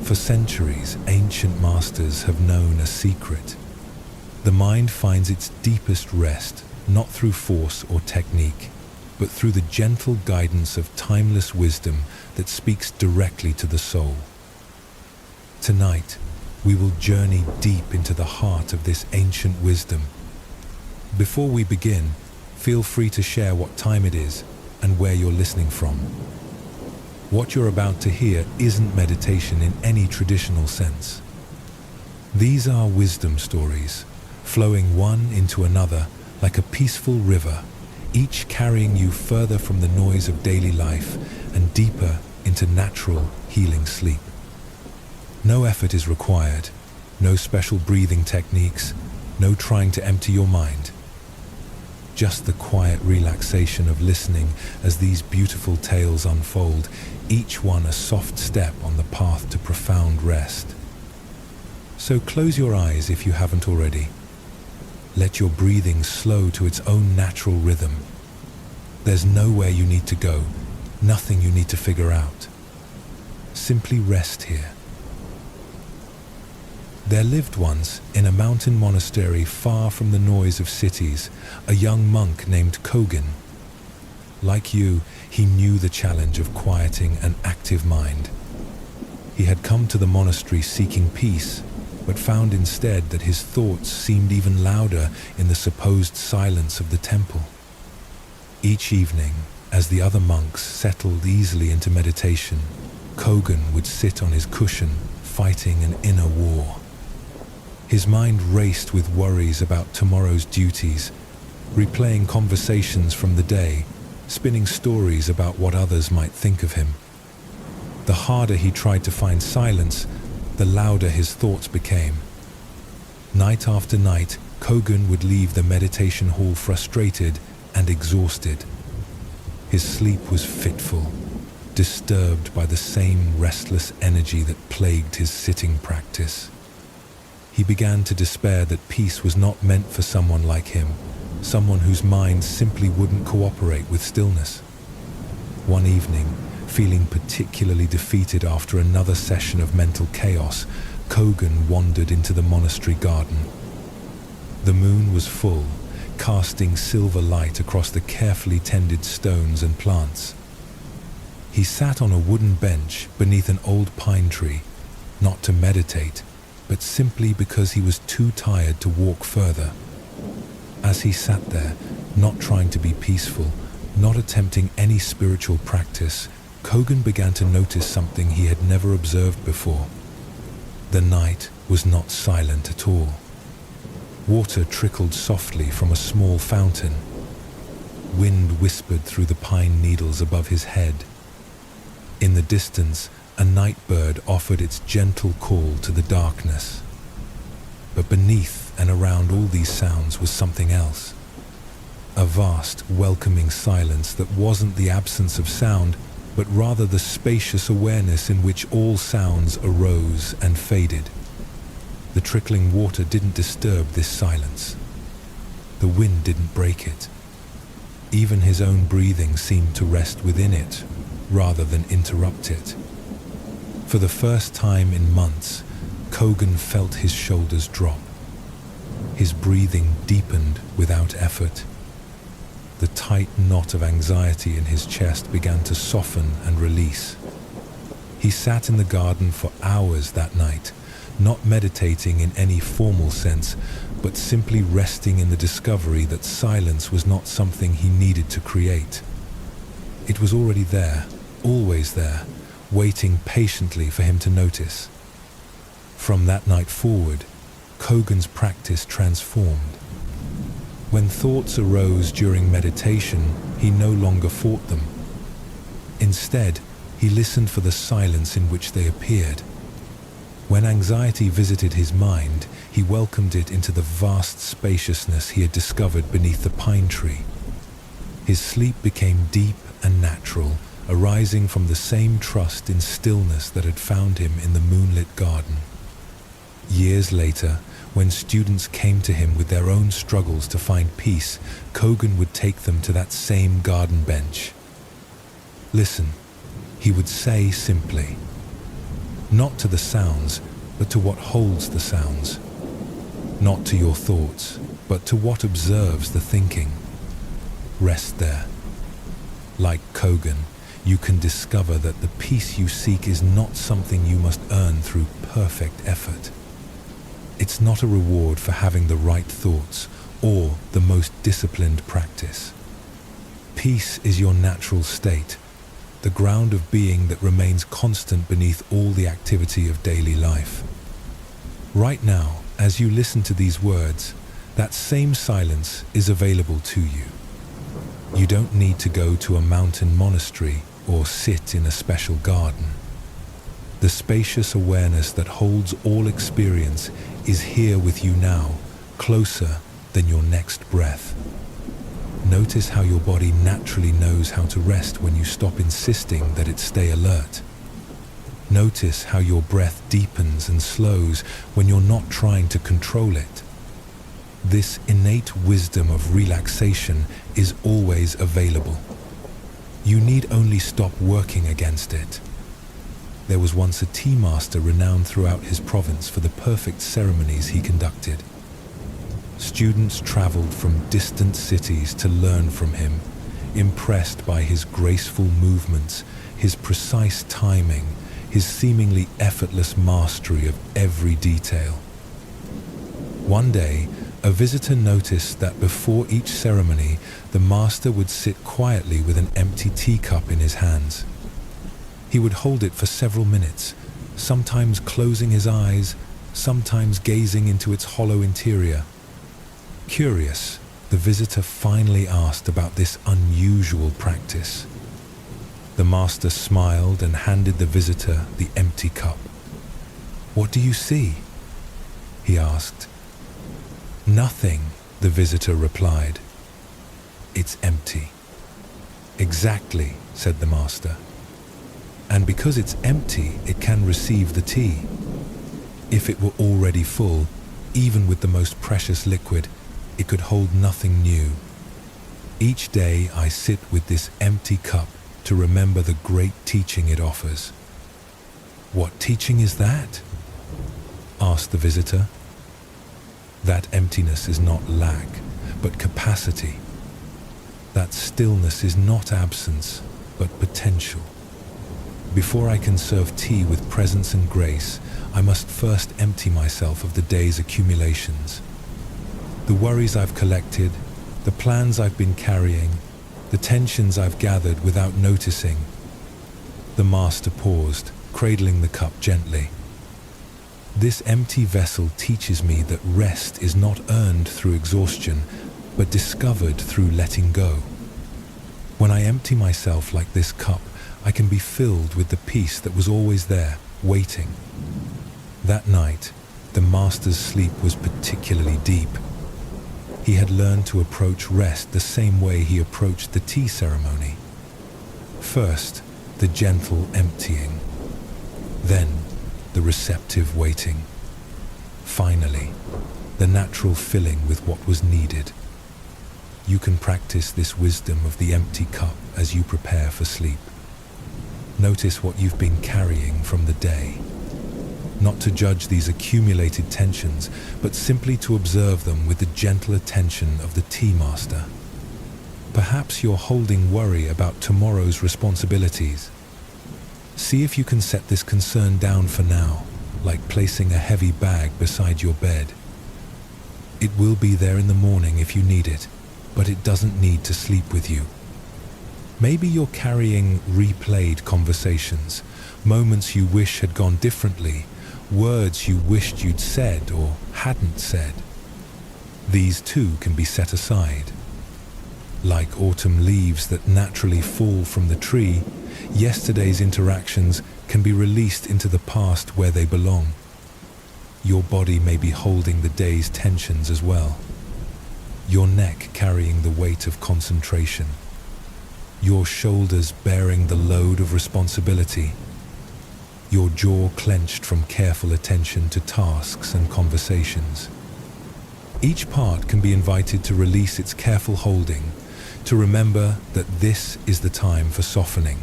For centuries, ancient masters have known a secret. The mind finds its deepest rest not through force or technique, but through the gentle guidance of timeless wisdom that speaks directly to the soul. Tonight, we will journey deep into the heart of this ancient wisdom. Before we begin, feel free to share what time it is and where you're listening from. What you're about to hear isn't meditation in any traditional sense. These are wisdom stories, flowing one into another like a peaceful river, each carrying you further from the noise of daily life and deeper into natural, healing sleep. No effort is required, no special breathing techniques, no trying to empty your mind. Just the quiet relaxation of listening as these beautiful tales unfold, each one a soft step on the path to profound rest. So close your eyes if you haven't already. Let your breathing slow to its own natural rhythm. There's nowhere you need to go, nothing you need to figure out. Simply rest here. There lived once, in a mountain monastery far from the noise of cities, a young monk named Kogen. Like you, he knew the challenge of quieting an active mind. He had come to the monastery seeking peace, but found instead that his thoughts seemed even louder in the supposed silence of the temple. Each evening, as the other monks settled easily into meditation, Kogen would sit on his cushion, fighting an inner war. His mind raced with worries about tomorrow's duties, replaying conversations from the day, spinning stories about what others might think of him. The harder he tried to find silence, the louder his thoughts became. Night after night, Kogen would leave the meditation hall frustrated and exhausted. His sleep was fitful, disturbed by the same restless energy that plagued his sitting practice. He began to despair that peace was not meant for someone like him, someone whose mind simply wouldn't cooperate with stillness. One evening, feeling particularly defeated after another session of mental chaos, Kogen wandered into the monastery garden. The moon was full, casting silver light across the carefully tended stones and plants. He sat on a wooden bench beneath an old pine tree, not to meditate, but simply because he was too tired to walk further. As he sat there, not trying to be peaceful, not attempting any spiritual practice, Kogen began to notice something he had never observed before. The night was not silent at all. Water trickled softly from a small fountain. Wind whispered through the pine needles above his head. In the distance, a night bird offered its gentle call to the darkness. But beneath and around all these sounds was something else. A vast, welcoming silence that wasn't the absence of sound, but rather the spacious awareness in which all sounds arose and faded. The trickling water didn't disturb this silence. The wind didn't break it. Even his own breathing seemed to rest within it, rather than interrupt it. For the first time in months, Kogen felt his shoulders drop. His breathing deepened without effort. The tight knot of anxiety in his chest began to soften and release. He sat in the garden for hours that night, not meditating in any formal sense, but simply resting in the discovery that silence was not something he needed to create. It was already there, always there, waiting patiently for him to notice. From that night forward, Kogen's practice transformed. When thoughts arose during meditation, he no longer fought them. Instead, he listened for the silence in which they appeared. When anxiety visited his mind, he welcomed it into the vast spaciousness he had discovered beneath the pine tree. His sleep became deep and natural, arising from the same trust in stillness that had found him in the moonlit garden. Years later, when students came to him with their own struggles to find peace, Kogen would take them to that same garden bench. "Listen," he would say simply. not to the sounds, but to what holds the sounds. Not to your thoughts, but to what observes the thinking. Rest there. Like Kogan, you can discover that the peace you seek is not something you must earn through perfect effort. It's not a reward for having the right thoughts or the most disciplined practice. Peace is your natural state, the ground of being that remains constant beneath all the activity of daily life. Right now, as you listen to these words, that same silence is available to you. You don't need to go to a mountain monastery or sit in a special garden. The spacious awareness that holds all experience is here with you now, closer than your next breath. Notice how your body naturally knows how to rest when you stop insisting that it stay alert. Notice how your breath deepens and slows when you're not trying to control it. This innate wisdom of relaxation is always available. You need only stop working against it. There was once a tea master renowned throughout his province for the perfect ceremonies he conducted. Students traveled from distant cities to learn from him, impressed by his graceful movements, his precise timing, his seemingly effortless mastery of every detail. One day, a visitor noticed that before each ceremony, the master would sit quietly with an empty teacup in his hands. He would hold it for several minutes, sometimes closing his eyes, sometimes gazing into its hollow interior. Curious, the visitor finally asked about this unusual practice. The master smiled and handed the visitor the empty cup. "What do you see?" he asked. "Nothing," the visitor replied. "It's empty." "Exactly," said the master. "And because it's empty, it can receive the tea. If it were already full, even with the most precious liquid, it could hold nothing new. Each day I sit with this empty cup to remember the great teaching it offers." "What teaching is that?" asked the visitor. "That emptiness is not lack, but capacity. That stillness is not absence, but potential. Before I can serve tea with presence and grace, I must first empty myself of the day's accumulations. The worries I've collected, the plans I've been carrying, the tensions I've gathered without noticing." The master paused, cradling the cup gently. "This empty vessel teaches me that rest is not earned through exhaustion, but discovered through letting go. When I empty myself like this cup, I can be filled with the peace that was always there, waiting." That night, the master's sleep was particularly deep. He had learned to approach rest the same way he approached the tea ceremony. First, the gentle emptying. Then, the receptive waiting. Finally, the natural filling with what was needed. You can practice this wisdom of the empty cup as you prepare for sleep. Notice what you've been carrying from the day. Not to judge these accumulated tensions, but simply to observe them with the gentle attention of the tea master. Perhaps you're holding worry about tomorrow's responsibilities. See if you can set this concern down for now, like placing a heavy bag beside your bed. It will be there in the morning if you need it, but it doesn't need to sleep with you. Maybe you're carrying replayed conversations, moments you wish had gone differently, words you wished you'd said or hadn't said. These too can be set aside. Like autumn leaves that naturally fall from the tree, yesterday's interactions can be released into the past where they belong. Your body may be holding the day's tensions as well. Your neck carrying the weight of concentration. Your shoulders bearing the load of responsibility. Your jaw clenched from careful attention to tasks and conversations. Each part can be invited to release its careful holding, to remember that this is the time for softening.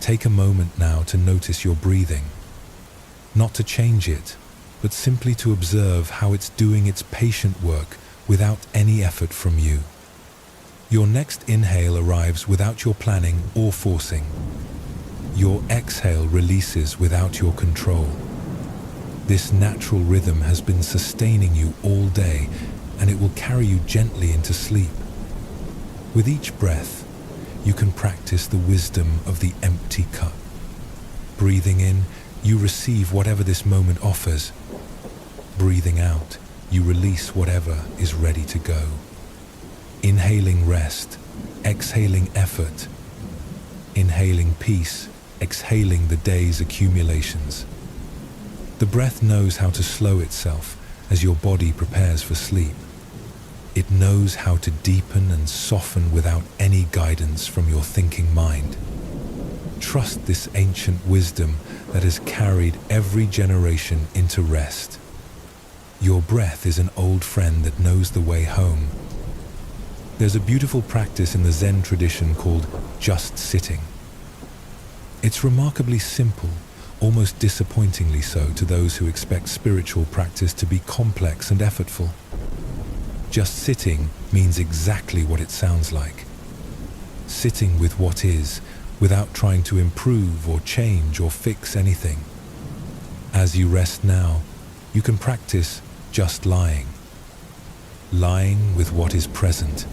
Take a moment now to notice your breathing, not to change it, but simply to observe how it's doing its patient work without any effort from you. Your next inhale arrives without your planning or forcing. Your exhale releases without your control. This natural rhythm has been sustaining you all day, and it will carry you gently into sleep. With each breath, you can practice the wisdom of the empty cup. Breathing in, you receive whatever this moment offers. Breathing out, you release whatever is ready to go. Inhaling rest, exhaling effort. Inhaling peace, exhaling the day's accumulations. The breath knows how to slow itself as your body prepares for sleep. It knows how to deepen and soften without any guidance from your thinking mind. Trust this ancient wisdom that has carried every generation into rest. Your breath is an old friend that knows the way home. There's a beautiful practice in the Zen tradition called just sitting. It's remarkably simple, almost disappointingly so to those who expect spiritual practice to be complex and effortful. Just sitting means exactly what it sounds like. Sitting with what is, without trying to improve or change or fix anything. As you rest now, you can practice just lying. Lying with what is present.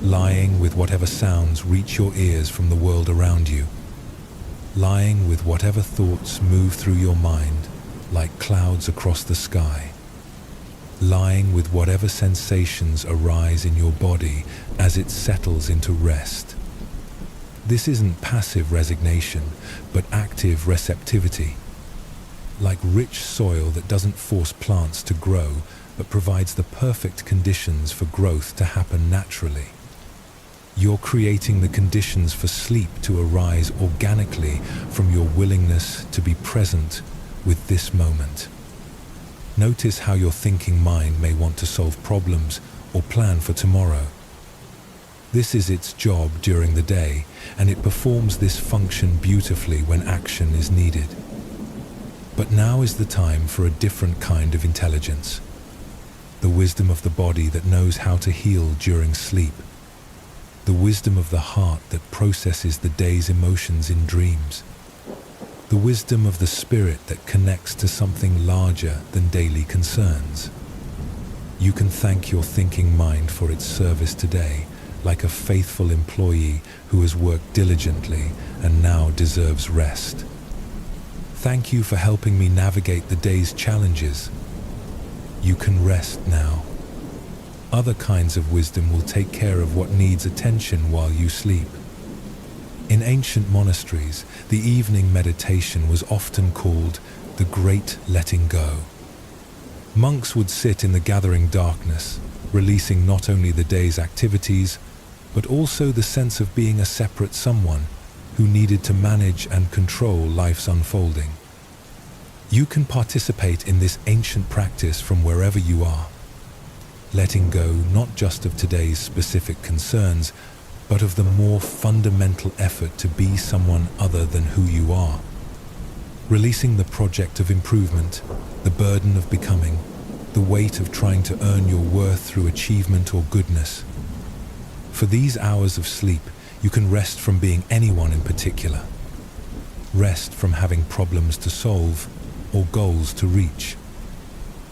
Lying with whatever sounds reach your ears from the world around you. Lying with whatever thoughts move through your mind like clouds across the sky. Lying with whatever sensations arise in your body as it settles into rest. This isn't passive resignation, but active receptivity. Like rich soil that doesn't force plants to grow, but provides the perfect conditions for growth to happen naturally. You're creating the conditions for sleep to arise organically from your willingness to be present with this moment. Notice how your thinking mind may want to solve problems or plan for tomorrow. This is its job during the day, and it performs this function beautifully when action is needed. But now is the time for a different kind of intelligence. The wisdom of the body that knows how to heal during sleep. The wisdom of the heart that processes the day's emotions in dreams. The wisdom of the spirit that connects to something larger than daily concerns. You can thank your thinking mind for its service today, like a faithful employee who has worked diligently and now deserves rest. Thank you for helping me navigate the day's challenges. You can rest now. Other kinds of wisdom will take care of what needs attention while you sleep. In ancient monasteries, the evening meditation was often called the Great Letting Go. Monks would sit in the gathering darkness, releasing not only the day's activities, but also the sense of being a separate someone who needed to manage and control life's unfolding. You can participate in this ancient practice from wherever you are, letting go not just of today's specific concerns, but of the more fundamental effort to be someone other than who you are. Releasing the project of improvement, the burden of becoming, the weight of trying to earn your worth through achievement or goodness. For these hours of sleep, you can rest from being anyone in particular. Rest from having problems to solve or goals to reach.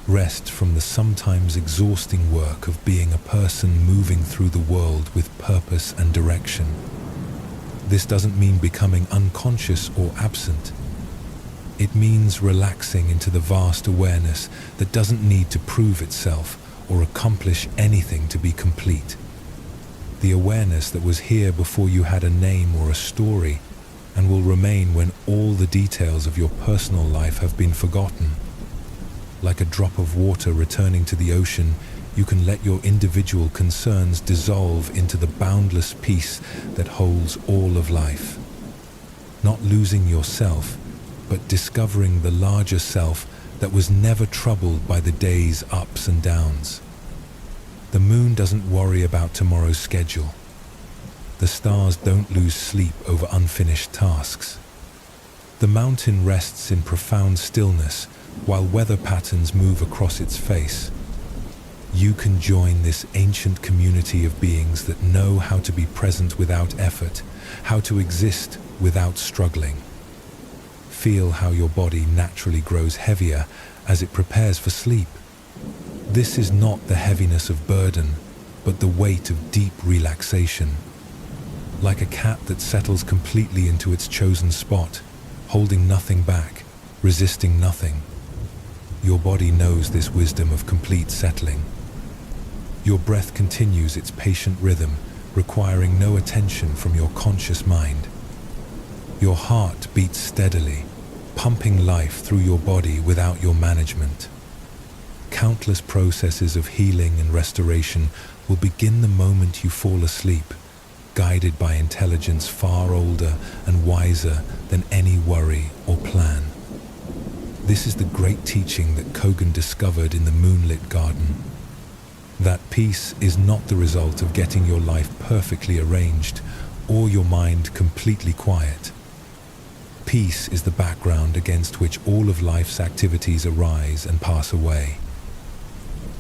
Rest from the sometimes exhausting work of being a person moving through the world with purpose and direction. This doesn't mean becoming unconscious or absent. It means relaxing into the vast awareness that doesn't need to prove itself or accomplish anything to be complete. The awareness that was here before you had a name or a story, and will remain when all the details of your personal life have been forgotten. Like a drop of water returning to the ocean, you can let your individual concerns dissolve into the boundless peace that holds all of life. Not losing yourself, but discovering the larger self that was never troubled by the day's ups and downs. The moon doesn't worry about tomorrow's schedule. The stars don't lose sleep over unfinished tasks. The mountain rests in profound stillness while weather patterns move across its face. You can join this ancient community of beings that know how to be present without effort, how to exist without struggling. Feel how your body naturally grows heavier as it prepares for sleep. This is not the heaviness of burden, but the weight of deep relaxation. Like a cat that settles completely into its chosen spot, holding nothing back, resisting nothing. Your body knows this wisdom of complete settling. Your breath continues its patient rhythm, requiring no attention from your conscious mind. Your heart beats steadily, pumping life through your body without your management. Countless processes of healing and restoration will begin the moment you fall asleep, guided by intelligence far older and wiser than any worry or plan. This is the great teaching that Kogen discovered in the moonlit garden. That peace is not the result of getting your life perfectly arranged or your mind completely quiet. Peace is the background against which all of life's activities arise and pass away.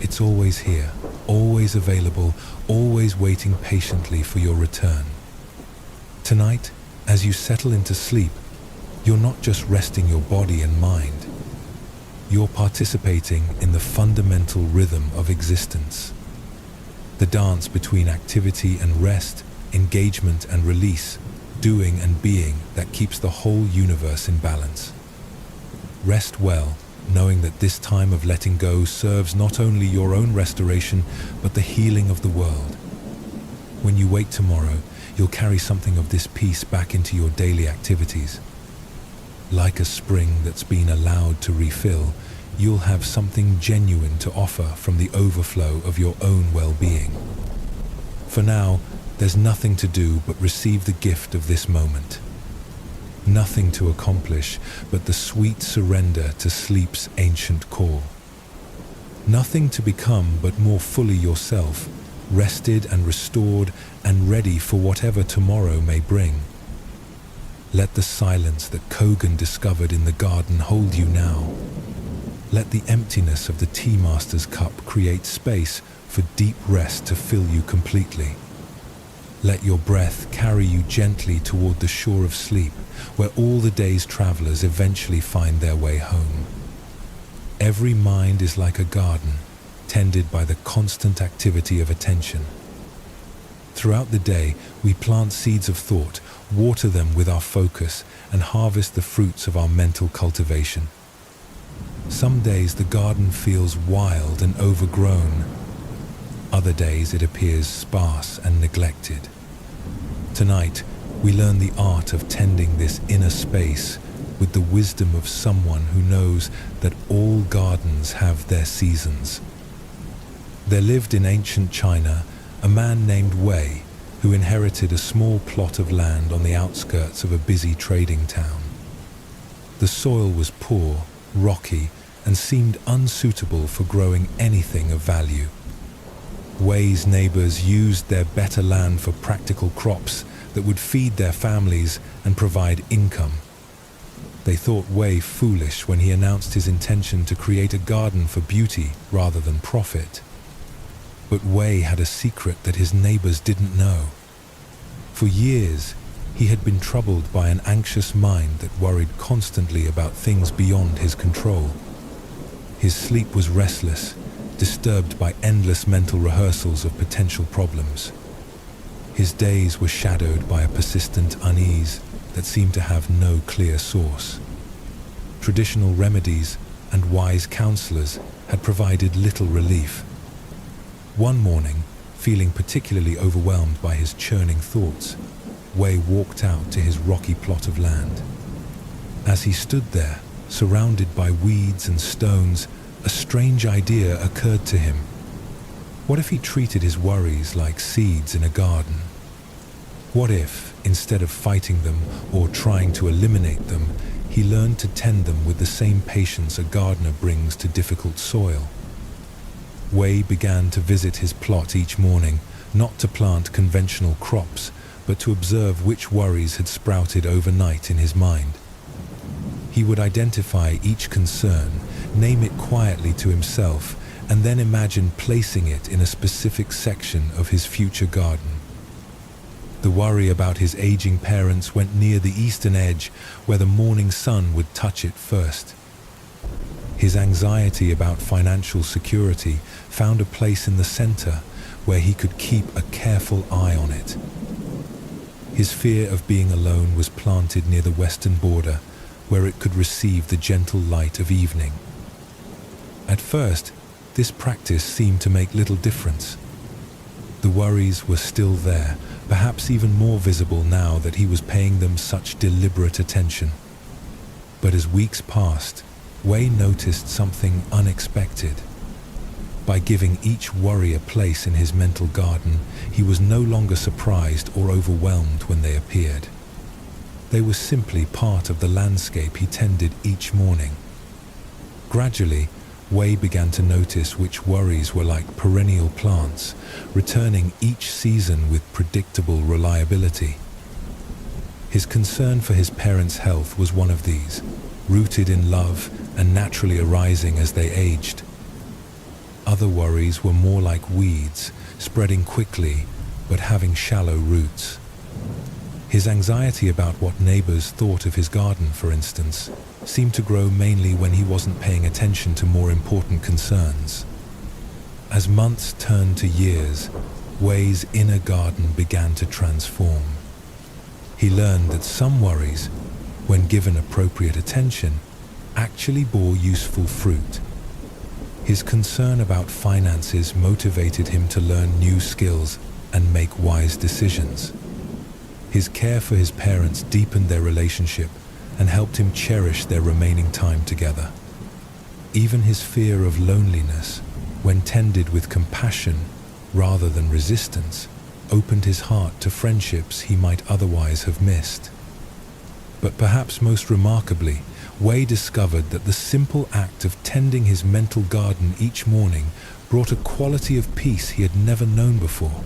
It's always here, always available, always waiting patiently for your return. Tonight, as you settle into sleep, you're not just resting your body and mind. You're participating in the fundamental rhythm of existence. The dance between activity and rest, engagement and release, doing and being that keeps the whole universe in balance. Rest well, knowing that this time of letting go serves not only your own restoration, but the healing of the world. When you wake tomorrow, you'll carry something of this peace back into your daily activities. Like a spring that's been allowed to refill, you'll have something genuine to offer from the overflow of your own well-being. For now, there's nothing to do but receive the gift of this moment. Nothing to accomplish but the sweet surrender to sleep's ancient call. Nothing to become but more fully yourself, rested and restored and ready for whatever tomorrow may bring. Let the silence that Kogen discovered in the garden hold you now. Let the emptiness of the tea master's cup create space for deep rest to fill you completely. Let your breath carry you gently toward the shore of sleep, where all the day's travelers eventually find their way home. Every mind is like a garden, tended by the constant activity of attention. Throughout the day, we plant seeds of thought, water them with our focus, and harvest the fruits of our mental cultivation. Some days the garden feels wild and overgrown. Other days it appears sparse and neglected. Tonight, we learn the art of tending this inner space with the wisdom of someone who knows that all gardens have their seasons. There lived in ancient China a man named Wei, who inherited a small plot of land on the outskirts of a busy trading town. The soil was poor, rocky, and seemed unsuitable for growing anything of value. Wei's neighbors used their better land for practical crops that would feed their families and provide income. They thought Wei foolish when he announced his intention to create a garden for beauty rather than profit. But Wei had a secret that his neighbors didn't know. For years, he had been troubled by an anxious mind that worried constantly about things beyond his control. His sleep was restless, disturbed by endless mental rehearsals of potential problems. His days were shadowed by a persistent unease that seemed to have no clear source. Traditional remedies and wise counselors had provided little relief. One morning, feeling particularly overwhelmed by his churning thoughts, Wei walked out to his rocky plot of land. As he stood there, surrounded by weeds and stones, a strange idea occurred to him. What if he treated his worries like seeds in a garden? What if, instead of fighting them or trying to eliminate them, he learned to tend them with the same patience a gardener brings to difficult soil? Wei began to visit his plot each morning, not to plant conventional crops, but to observe which worries had sprouted overnight in his mind. He would identify each concern, name it quietly to himself, and then imagine placing it in a specific section of his future garden. The worry about his aging parents went near the eastern edge, where the morning sun would touch it first. His anxiety about financial security found a place in the center, where he could keep a careful eye on it. His fear of being alone was planted near the western border, where it could receive the gentle light of evening. At first, this practice seemed to make little difference. The worries were still there, perhaps even more visible now that he was paying them such deliberate attention. But as weeks passed, Wei noticed something unexpected. By giving each worry a place in his mental garden, he was no longer surprised or overwhelmed when they appeared. They were simply part of the landscape he tended each morning. Gradually, Wei began to notice which worries were like perennial plants, returning each season with predictable reliability. His concern for his parents' health was one of these, rooted in love and naturally arising as they aged. Other worries were more like weeds, spreading quickly but having shallow roots. His anxiety about what neighbors thought of his garden, for instance, seemed to grow mainly when he wasn't paying attention to more important concerns. As months turned to years, Wei's inner garden began to transform. He learned that some worries, when given appropriate attention, actually bore useful fruit. His concern about finances motivated him to learn new skills and make wise decisions. His care for his parents deepened their relationship and helped him cherish their remaining time together. Even his fear of loneliness, when tended with compassion rather than resistance, opened his heart to friendships he might otherwise have missed. But perhaps most remarkably, Wei discovered that the simple act of tending his mental garden each morning brought a quality of peace he had never known before.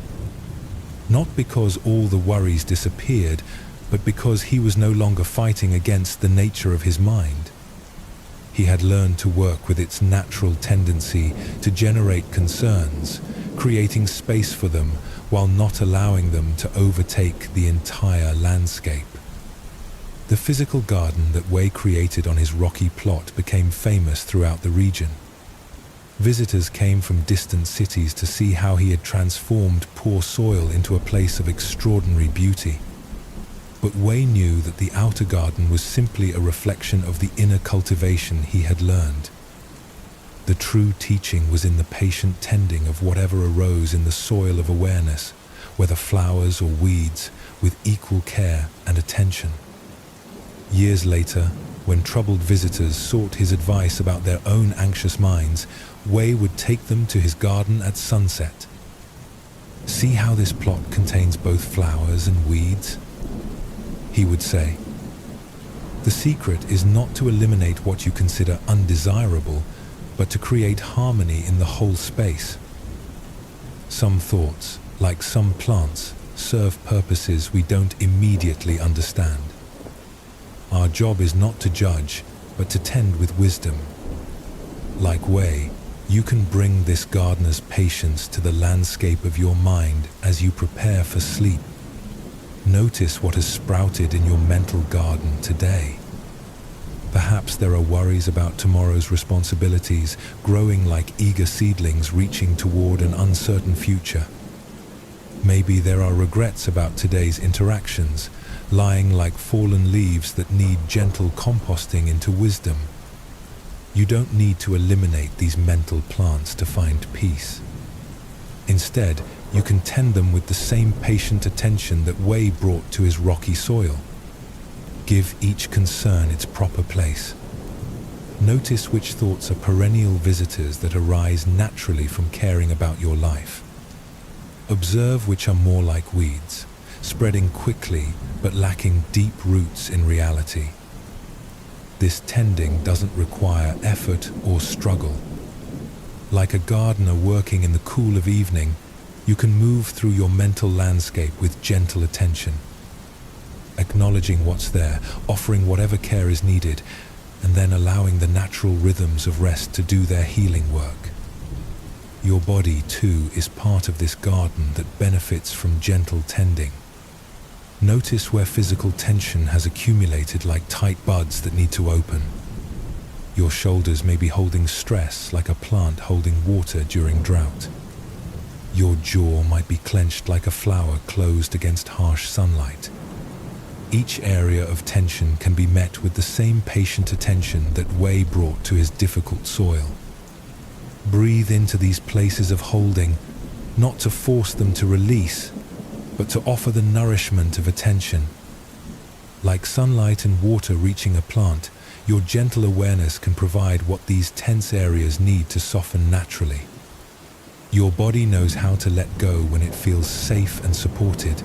Not because all the worries disappeared, but because he was no longer fighting against the nature of his mind. He had learned to work with its natural tendency to generate concerns, creating space for them while not allowing them to overtake the entire landscape. The physical garden that Wei created on his rocky plot became famous throughout the region. Visitors came from distant cities to see how he had transformed poor soil into a place of extraordinary beauty. But Wei knew that the outer garden was simply a reflection of the inner cultivation he had learned. The true teaching was in the patient tending of whatever arose in the soil of awareness, whether flowers or weeds, with equal care and attention. Years later, when troubled visitors sought his advice about their own anxious minds, Wei would take them to his garden at sunset. "See how this plot contains both flowers and weeds?" he would say. "The secret is not to eliminate what you consider undesirable, but to create harmony in the whole space. Some thoughts, like some plants, serve purposes we don't immediately understand. Our job is not to judge, but to tend with wisdom. Like Wei, you can bring this gardener's patience to the landscape of your mind as you prepare for sleep. Notice what has sprouted in your mental garden today. Perhaps there are worries about tomorrow's responsibilities, growing like eager seedlings reaching toward an uncertain future. Maybe there are regrets about today's interactions, lying like fallen leaves that need gentle composting into wisdom. You don't need to eliminate these mental plants to find peace. Instead, you can tend them with the same patient attention that Wei brought to his rocky soil. Give each concern its proper place. Notice which thoughts are perennial visitors that arise naturally from caring about your life. Observe which are more like weeds, spreading quickly but lacking deep roots in reality. This tending doesn't require effort or struggle. Like a gardener working in the cool of evening, you can move through your mental landscape with gentle attention. Acknowledging what's there, offering whatever care is needed, and then allowing the natural rhythms of rest to do their healing work. Your body, too, is part of this garden that benefits from gentle tending. Notice where physical tension has accumulated like tight buds that need to open. Your shoulders may be holding stress like a plant holding water during drought. Your jaw might be clenched like a flower closed against harsh sunlight. Each area of tension can be met with the same patient attention that Wei brought to his difficult soil. Breathe into these places of holding, not to force them to release, but to offer the nourishment of attention. Like sunlight and water reaching a plant, your gentle awareness can provide what these tense areas need to soften naturally. Your body knows how to let go when it feels safe and supported.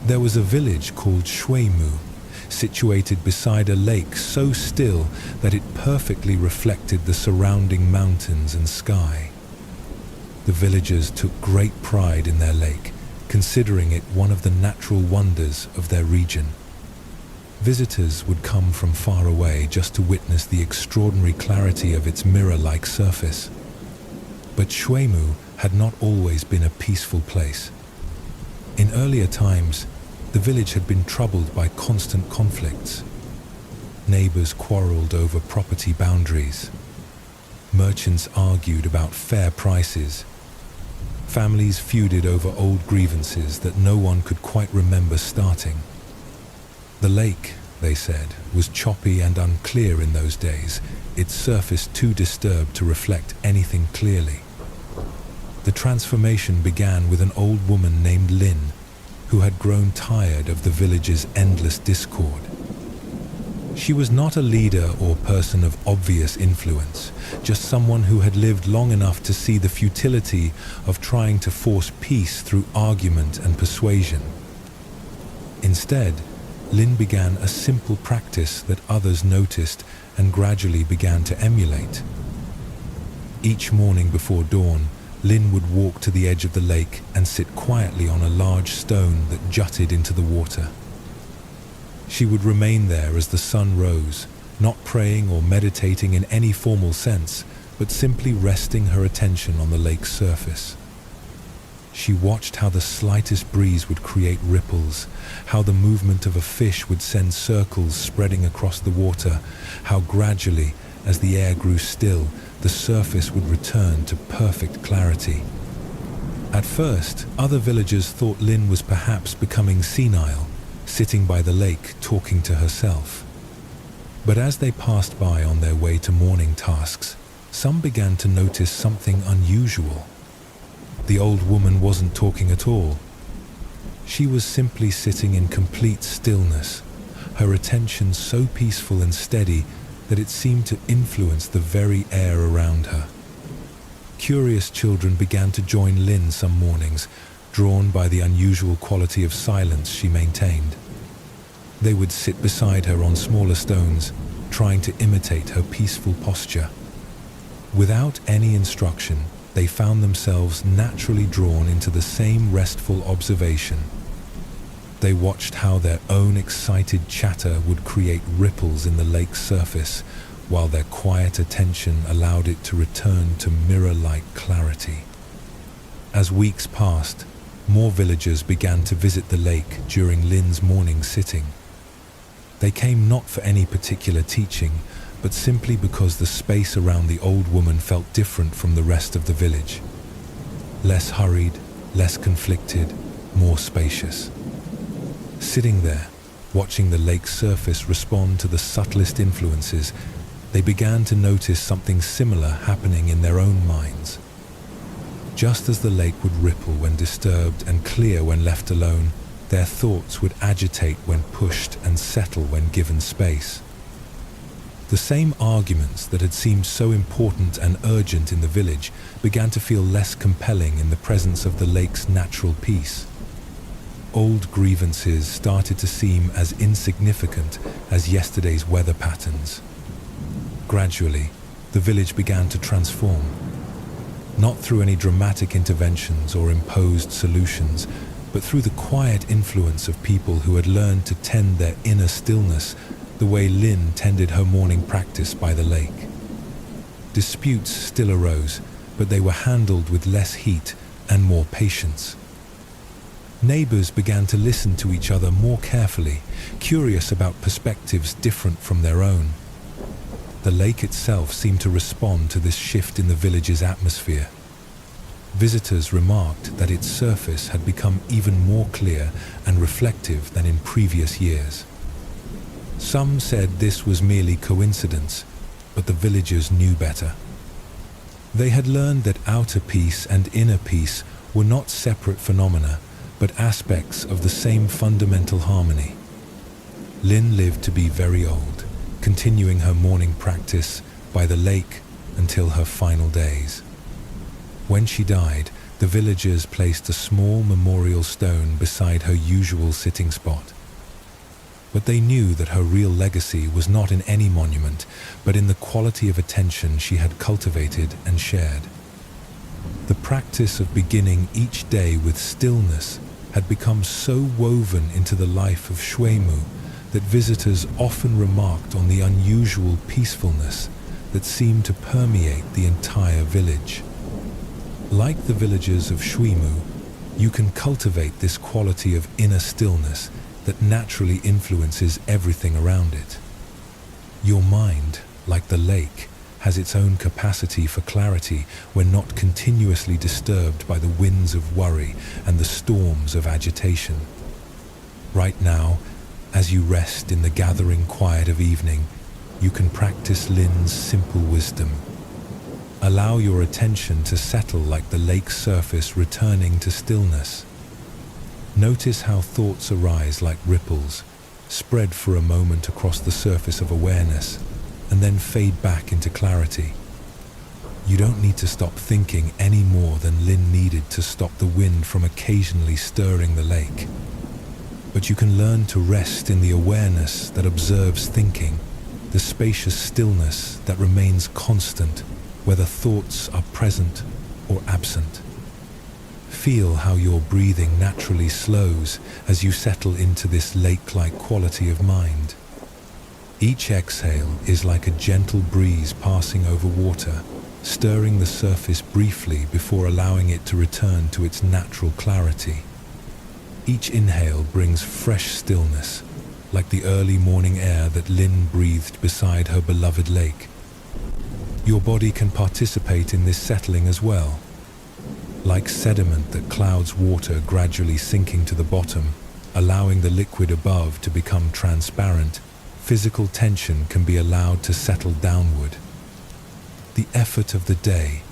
There was a village called Shuimu, situated beside a lake so still that it perfectly reflected the surrounding mountains and sky. The villagers took great pride in their lake, considering it one of the natural wonders of their region. Visitors would come from far away just to witness the extraordinary clarity of its mirror-like surface. But Shuimu had not always been a peaceful place. In earlier times, the village had been troubled by constant conflicts. Neighbors quarreled over property boundaries. Merchants argued about fair prices. Families feuded over old grievances that no one could quite remember starting. The lake, they said, was choppy and unclear in those days, its surface too disturbed to reflect anything clearly. The transformation began with an old woman named Lin, who had grown tired of the village's endless discord. She was not a leader or person of obvious influence, just someone who had lived long enough to see the futility of trying to force peace through argument and persuasion. Instead, Lin began a simple practice that others noticed and gradually began to emulate. Each morning before dawn, Lin would walk to the edge of the lake and sit quietly on a large stone that jutted into the water. She would remain there as the sun rose, not praying or meditating in any formal sense, but simply resting her attention on the lake's surface. She watched how the slightest breeze would create ripples, how the movement of a fish would send circles spreading across the water, how gradually, as the air grew still, the surface would return to perfect clarity. At first, other villagers thought Lin was perhaps becoming senile, sitting by the lake talking to herself. But as they passed by on their way to morning tasks, some began to notice something unusual. The old woman wasn't talking at all. She was simply sitting in complete stillness, her attention so peaceful and steady that it seemed to influence the very air around her. Curious children began to join Lin some mornings, drawn by the unusual quality of silence she maintained. They would sit beside her on smaller stones, trying to imitate her peaceful posture. Without any instruction, they found themselves naturally drawn into the same restful observation. They watched how their own excited chatter would create ripples in the lake's surface, while their quiet attention allowed it to return to mirror-like clarity. As weeks passed, more villagers began to visit the lake during Lin's morning sitting. They came not for any particular teaching, but simply because the space around the old woman felt different from the rest of the village. Less hurried, less conflicted, more spacious. Sitting there, watching the lake's surface respond to the subtlest influences, they began to notice something similar happening in their own minds. Just as the lake would ripple when disturbed and clear when left alone, their thoughts would agitate when pushed and settle when given space. The same arguments that had seemed so important and urgent in the village began to feel less compelling in the presence of the lake's natural peace. Old grievances started to seem as insignificant as yesterday's weather patterns. Gradually, the village began to transform. Not through any dramatic interventions or imposed solutions, but through the quiet influence of people who had learned to tend their inner stillness the way Lin tended her morning practice by the lake. Disputes still arose, but they were handled with less heat and more patience. Neighbors began to listen to each other more carefully, curious about perspectives different from their own. The lake itself seemed to respond to this shift in the village's atmosphere. Visitors remarked that its surface had become even more clear and reflective than in previous years. Some said this was merely coincidence, but the villagers knew better. They had learned that outer peace and inner peace were not separate phenomena, but aspects of the same fundamental harmony. Lin lived to be very old, continuing her morning practice by the lake until her final days. When she died, the villagers placed a small memorial stone beside her usual sitting spot. But they knew that her real legacy was not in any monument, but in the quality of attention she had cultivated and shared. The practice of beginning each day with stillness had become so woven into the life of Shuimu that visitors often remarked on the unusual peacefulness that seemed to permeate the entire village. Like the villagers of Shuimu, you can cultivate this quality of inner stillness that naturally influences everything around it. Your mind, like the lake, has its own capacity for clarity when not continuously disturbed by the winds of worry and the storms of agitation. Right now, as you rest in the gathering quiet of evening, you can practice Lin's simple wisdom. Allow your attention to settle like the lake's surface, returning to stillness. Notice how thoughts arise like ripples, spread for a moment across the surface of awareness, and then fade back into clarity. You don't need to stop thinking any more than Lin needed to stop the wind from occasionally stirring the lake. But you can learn to rest in the awareness that observes thinking, the spacious stillness that remains constant, whether thoughts are present or absent. Feel how your breathing naturally slows as you settle into this lake-like quality of mind. Each exhale is like a gentle breeze passing over water, stirring the surface briefly before allowing it to return to its natural clarity. Each inhale brings fresh stillness, like the early morning air that Lin breathed beside her beloved lake. Your body can participate in this settling as well. Like sediment that clouds water gradually sinking to the bottom, allowing the liquid above to become transparent, physical tension can be allowed to settle downward. The effort of the day,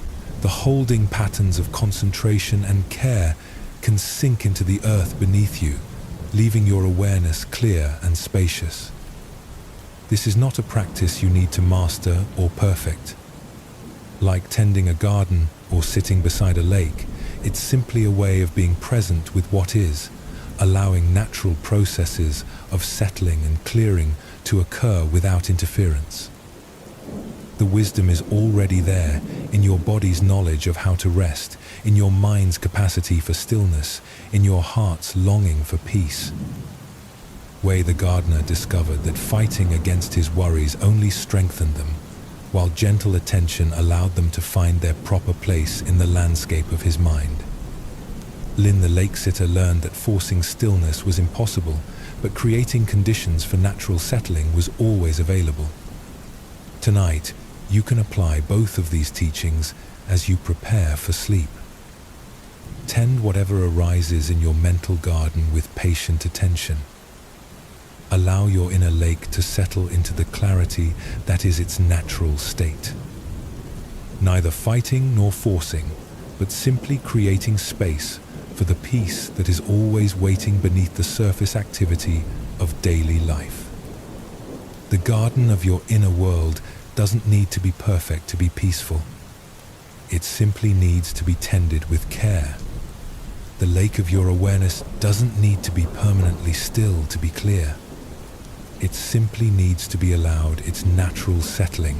the holding patterns of concentration and care can sink into the earth beneath you, leaving your awareness clear and spacious. This is not a practice you need to master or perfect. Like tending a garden or sitting beside a lake, it's simply a way of being present with what is, allowing natural processes of settling and clearing to occur without interference. The wisdom is already there in your body's knowledge of how to rest, in your mind's capacity for stillness, in your heart's longing for peace. Wei the gardener discovered that fighting against his worries only strengthened them, while gentle attention allowed them to find their proper place in the landscape of his mind. Lin the lake-sitter learned that forcing stillness was impossible, but creating conditions for natural settling was always available. Tonight, you can apply both of these teachings as you prepare for sleep. Tend whatever arises in your mental garden with patient attention. Allow your inner lake to settle into the clarity that is its natural state. Neither fighting nor forcing, but simply creating space for the peace that is always waiting beneath the surface activity of daily life. The garden of your inner world doesn't need to be perfect to be peaceful. It simply needs to be tended with care. The lake of your awareness doesn't need to be permanently still to be clear. It simply needs to be allowed its natural settling.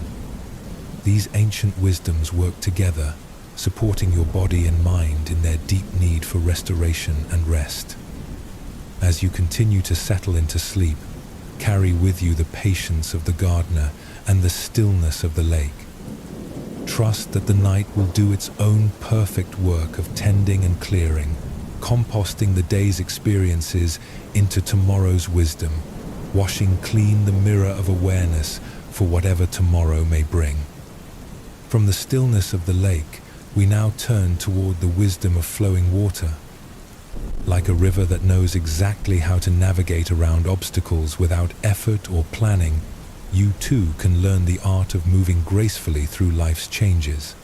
These ancient wisdoms work together, supporting your body and mind in their deep need for restoration and rest. As you continue to settle into sleep, carry with you the patience of the gardener and the stillness of the lake. Trust that the night will do its own perfect work of tending and clearing, composting the day's experiences into tomorrow's wisdom, washing clean the mirror of awareness for whatever tomorrow may bring. From the stillness of the lake, we now turn toward the wisdom of flowing water. Like a river that knows exactly how to navigate around obstacles without effort or planning, you too can learn the art of moving gracefully through life's changes.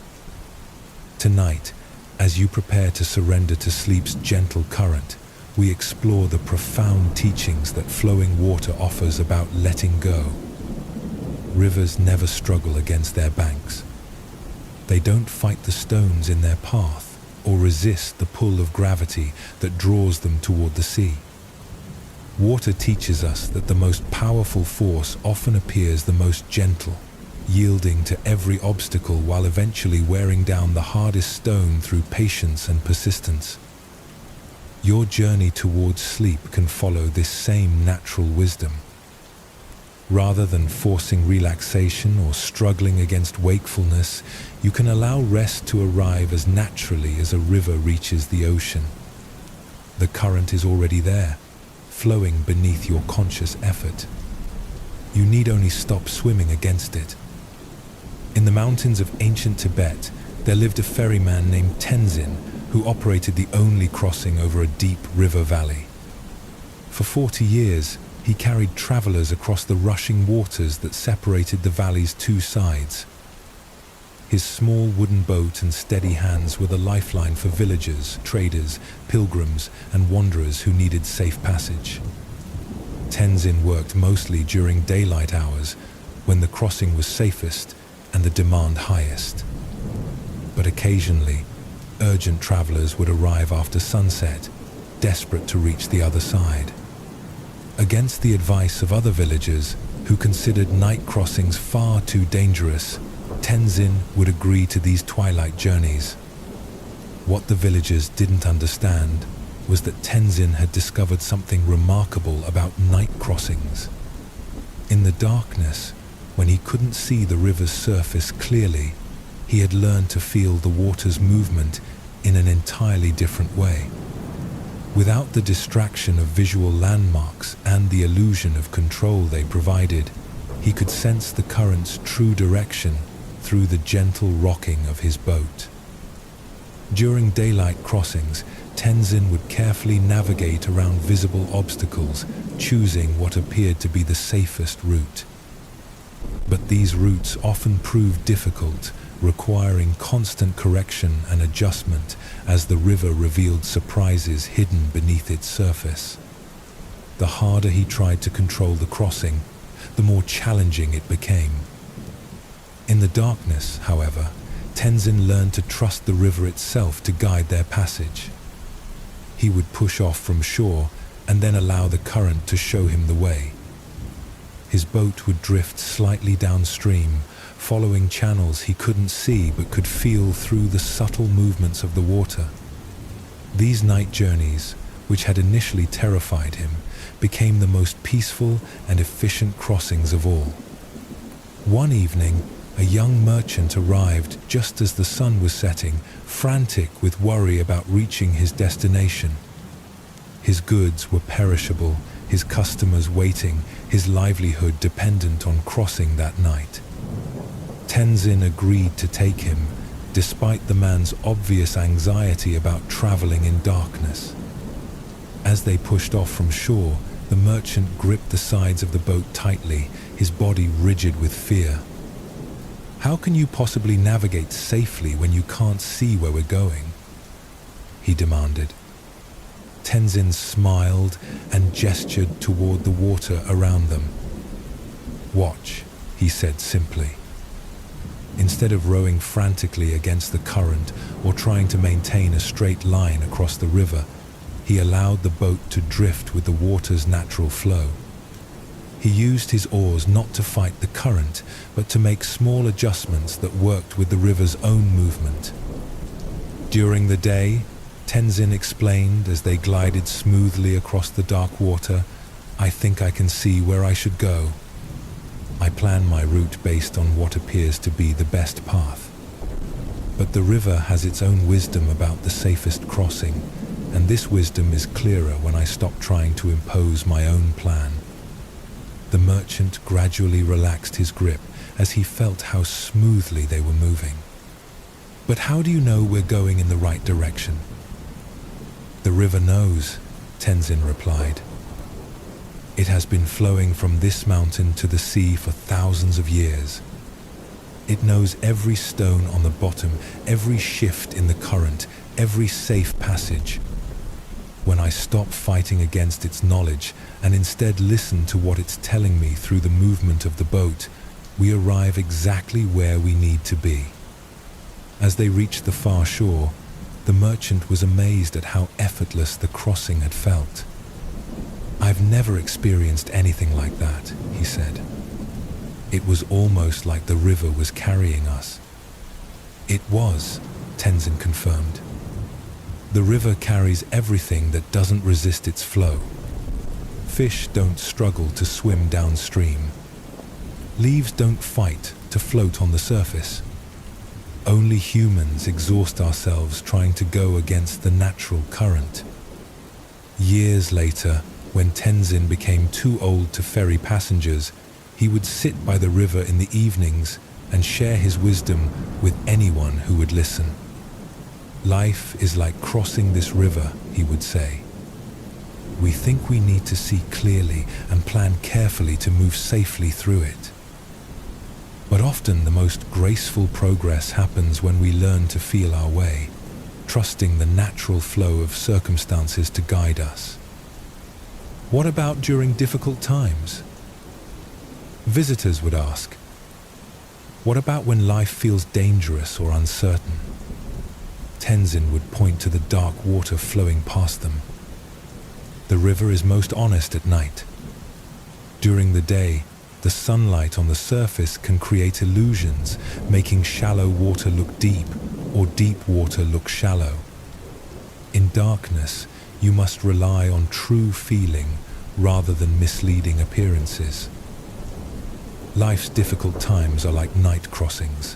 Tonight, as you prepare to surrender to sleep's gentle current, we explore the profound teachings that flowing water offers about letting go. Rivers never struggle against their banks. They don't fight the stones in their path or resist the pull of gravity that draws them toward the sea. Water teaches us that the most powerful force often appears the most gentle, yielding to every obstacle while eventually wearing down the hardest stone through patience and persistence. Your journey towards sleep can follow this same natural wisdom. Rather than forcing relaxation or struggling against wakefulness, you can allow rest to arrive as naturally as a river reaches the ocean. The current is already there, flowing beneath your conscious effort. You need only stop swimming against it. In the mountains of ancient Tibet, there lived a ferryman named Tenzin who operated the only crossing over a deep river valley. For 40 years, he carried travelers across the rushing waters that separated the valley's two sides. His small wooden boat and steady hands were the lifeline for villagers, traders, pilgrims, and wanderers who needed safe passage. Tenzin worked mostly during daylight hours, when the crossing was safest and the demand highest. But occasionally, urgent travelers would arrive after sunset, desperate to reach the other side. Against the advice of other villagers who considered night crossings far too dangerous, Tenzin would agree to these twilight journeys. What the villagers didn't understand was that Tenzin had discovered something remarkable about night crossings. In the darkness, when he couldn't see the river's surface clearly, he had learned to feel the water's movement in an entirely different way. Without the distraction of visual landmarks and the illusion of control they provided, he could sense the current's true direction through the gentle rocking of his boat. During daylight crossings, Tenzin would carefully navigate around visible obstacles, choosing what appeared to be the safest route. But these routes often proved difficult, requiring constant correction and adjustment as the river revealed surprises hidden beneath its surface. The harder he tried to control the crossing, the more challenging it became. In the darkness, however, Tenzin learned to trust the river itself to guide their passage. He would push off from shore and then allow the current to show him the way. His boat would drift slightly downstream, following channels he couldn't see but could feel through the subtle movements of the water. These night journeys, which had initially terrified him, became the most peaceful and efficient crossings of all. One evening, a young merchant arrived just as the sun was setting, frantic with worry about reaching his destination. His goods were perishable, his customers waiting, his livelihood dependent on crossing that night. Tenzin agreed to take him, despite the man's obvious anxiety about traveling in darkness. As they pushed off from shore, the merchant gripped the sides of the boat tightly, his body rigid with fear. "How can you possibly navigate safely when you can't see where we're going?" he demanded. Tenzin smiled and gestured toward the water around them. "Watch," he said simply. Instead of rowing frantically against the current or trying to maintain a straight line across the river, he allowed the boat to drift with the water's natural flow. He used his oars not to fight the current, but to make small adjustments that worked with the river's own movement. During the day, Tenzin explained as they glided smoothly across the dark water, I think I can see where I should go. I plan my route based on what appears to be the best path. But the river has its own wisdom about the safest crossing, and this wisdom is clearer when I stop trying to impose my own plan. The merchant gradually relaxed his grip as he felt how smoothly they were moving. But how do you know we're going in the right direction? The river knows, Tenzin replied. It has been flowing from this mountain to the sea for thousands of years. It knows every stone on the bottom, every shift in the current, every safe passage. When I stop fighting against its knowledge and instead listen to what it's telling me through the movement of the boat, we arrive exactly where we need to be. As they reached the far shore, the merchant was amazed at how effortless the crossing had felt. I've never experienced anything like that, he said. It was almost like the river was carrying us. It was, Tenzin confirmed. The river carries everything that doesn't resist its flow. Fish don't struggle to swim downstream. Leaves don't fight to float on the surface. Only humans exhaust ourselves trying to go against the natural current. Years later, when Tenzin became too old to ferry passengers, he would sit by the river in the evenings and share his wisdom with anyone who would listen. Life is like crossing this river, he would say. We think we need to see clearly and plan carefully to move safely through it. But often the most graceful progress happens when we learn to feel our way, trusting the natural flow of circumstances to guide us. What about during difficult times? Visitors would ask. What about when life feels dangerous or uncertain? Tenzin would point to the dark water flowing past them. The river is most honest at night. During the day, the sunlight on the surface can create illusions, making shallow water look deep or deep water look shallow. In darkness, you must rely on true feeling rather than misleading appearances. Life's difficult times are like night crossings.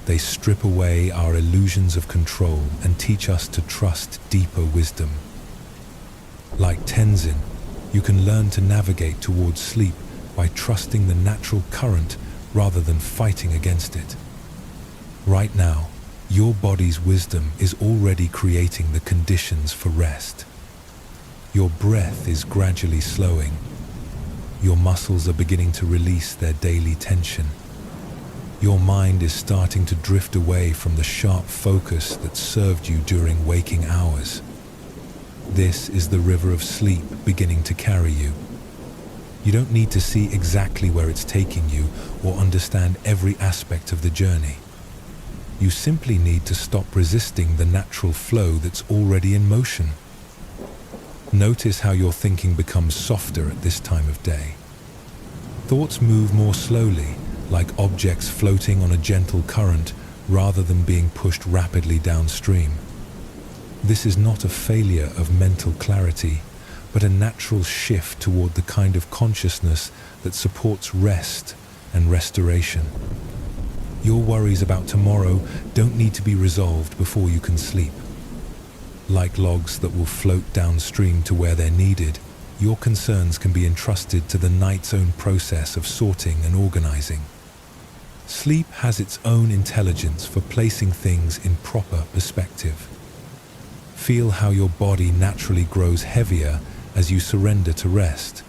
They strip away our illusions of control and teach us to trust deeper wisdom. Like Tenzin, you can learn to navigate towards sleep by trusting the natural current rather than fighting against it. Right now, your body's wisdom is already creating the conditions for rest. Your breath is gradually slowing. Your muscles are beginning to release their daily tension. Your mind is starting to drift away from the sharp focus that served you during waking hours. This is the river of sleep beginning to carry you. You don't need to see exactly where it's taking you or understand every aspect of the journey. You simply need to stop resisting the natural flow that's already in motion. Notice how your thinking becomes softer at this time of day. Thoughts move more slowly, like objects floating on a gentle current rather than being pushed rapidly downstream. This is not a failure of mental clarity, but a natural shift toward the kind of consciousness that supports rest and restoration. Your worries about tomorrow don't need to be resolved before you can sleep. Like logs that will float downstream to where they're needed, your concerns can be entrusted to the night's own process of sorting and organizing. Sleep has its own intelligence for placing things in proper perspective. Feel how your body naturally grows heavier as you surrender to rest.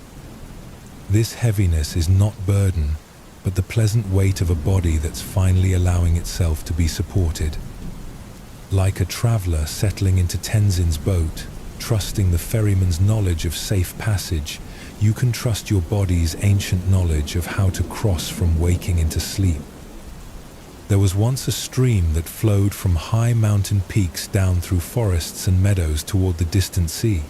This heaviness is not burden, but the pleasant weight of a body that's finally allowing itself to be supported. Like a traveler settling into Tenzin's boat, trusting the ferryman's knowledge of safe passage, you can trust your body's ancient knowledge of how to cross from waking into sleep. There was once a stream that flowed from high mountain peaks down through forests and meadows toward the distant sea.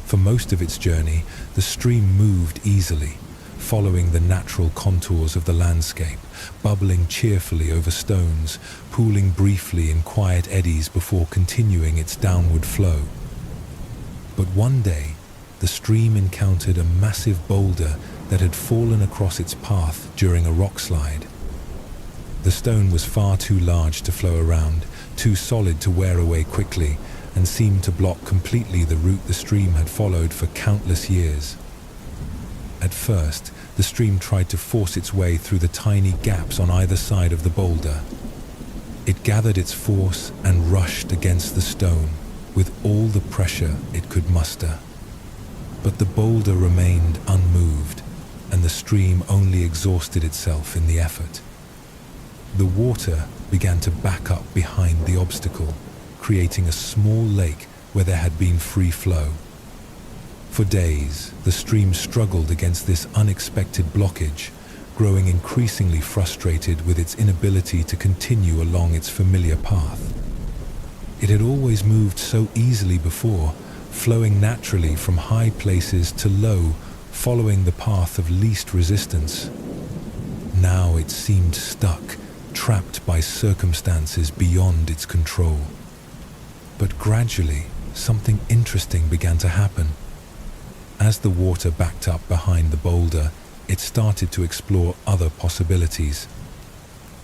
For most of its journey, the stream moved easily, following the natural contours of the landscape, bubbling cheerfully over stones, pooling briefly in quiet eddies before continuing its downward flow. But one day, the stream encountered a massive boulder that had fallen across its path during a rock slide. The stone was far too large to flow around, too solid to wear away quickly, and seemed to block completely the route the stream had followed for countless years. At first, the stream tried to force its way through the tiny gaps on either side of the boulder. It gathered its force and rushed against the stone with all the pressure it could muster. But the boulder remained unmoved, and the stream only exhausted itself in the effort. The water began to back up behind the obstacle, creating a small lake where there had been free flow. For days, the stream struggled against this unexpected blockage, growing increasingly frustrated with its inability to continue along its familiar path. It had always moved so easily before, flowing naturally from high places to low, following the path of least resistance. Now it seemed stuck, trapped by circumstances beyond its control. But gradually, something interesting began to happen. As the water backed up behind the boulder, it started to explore other possibilities.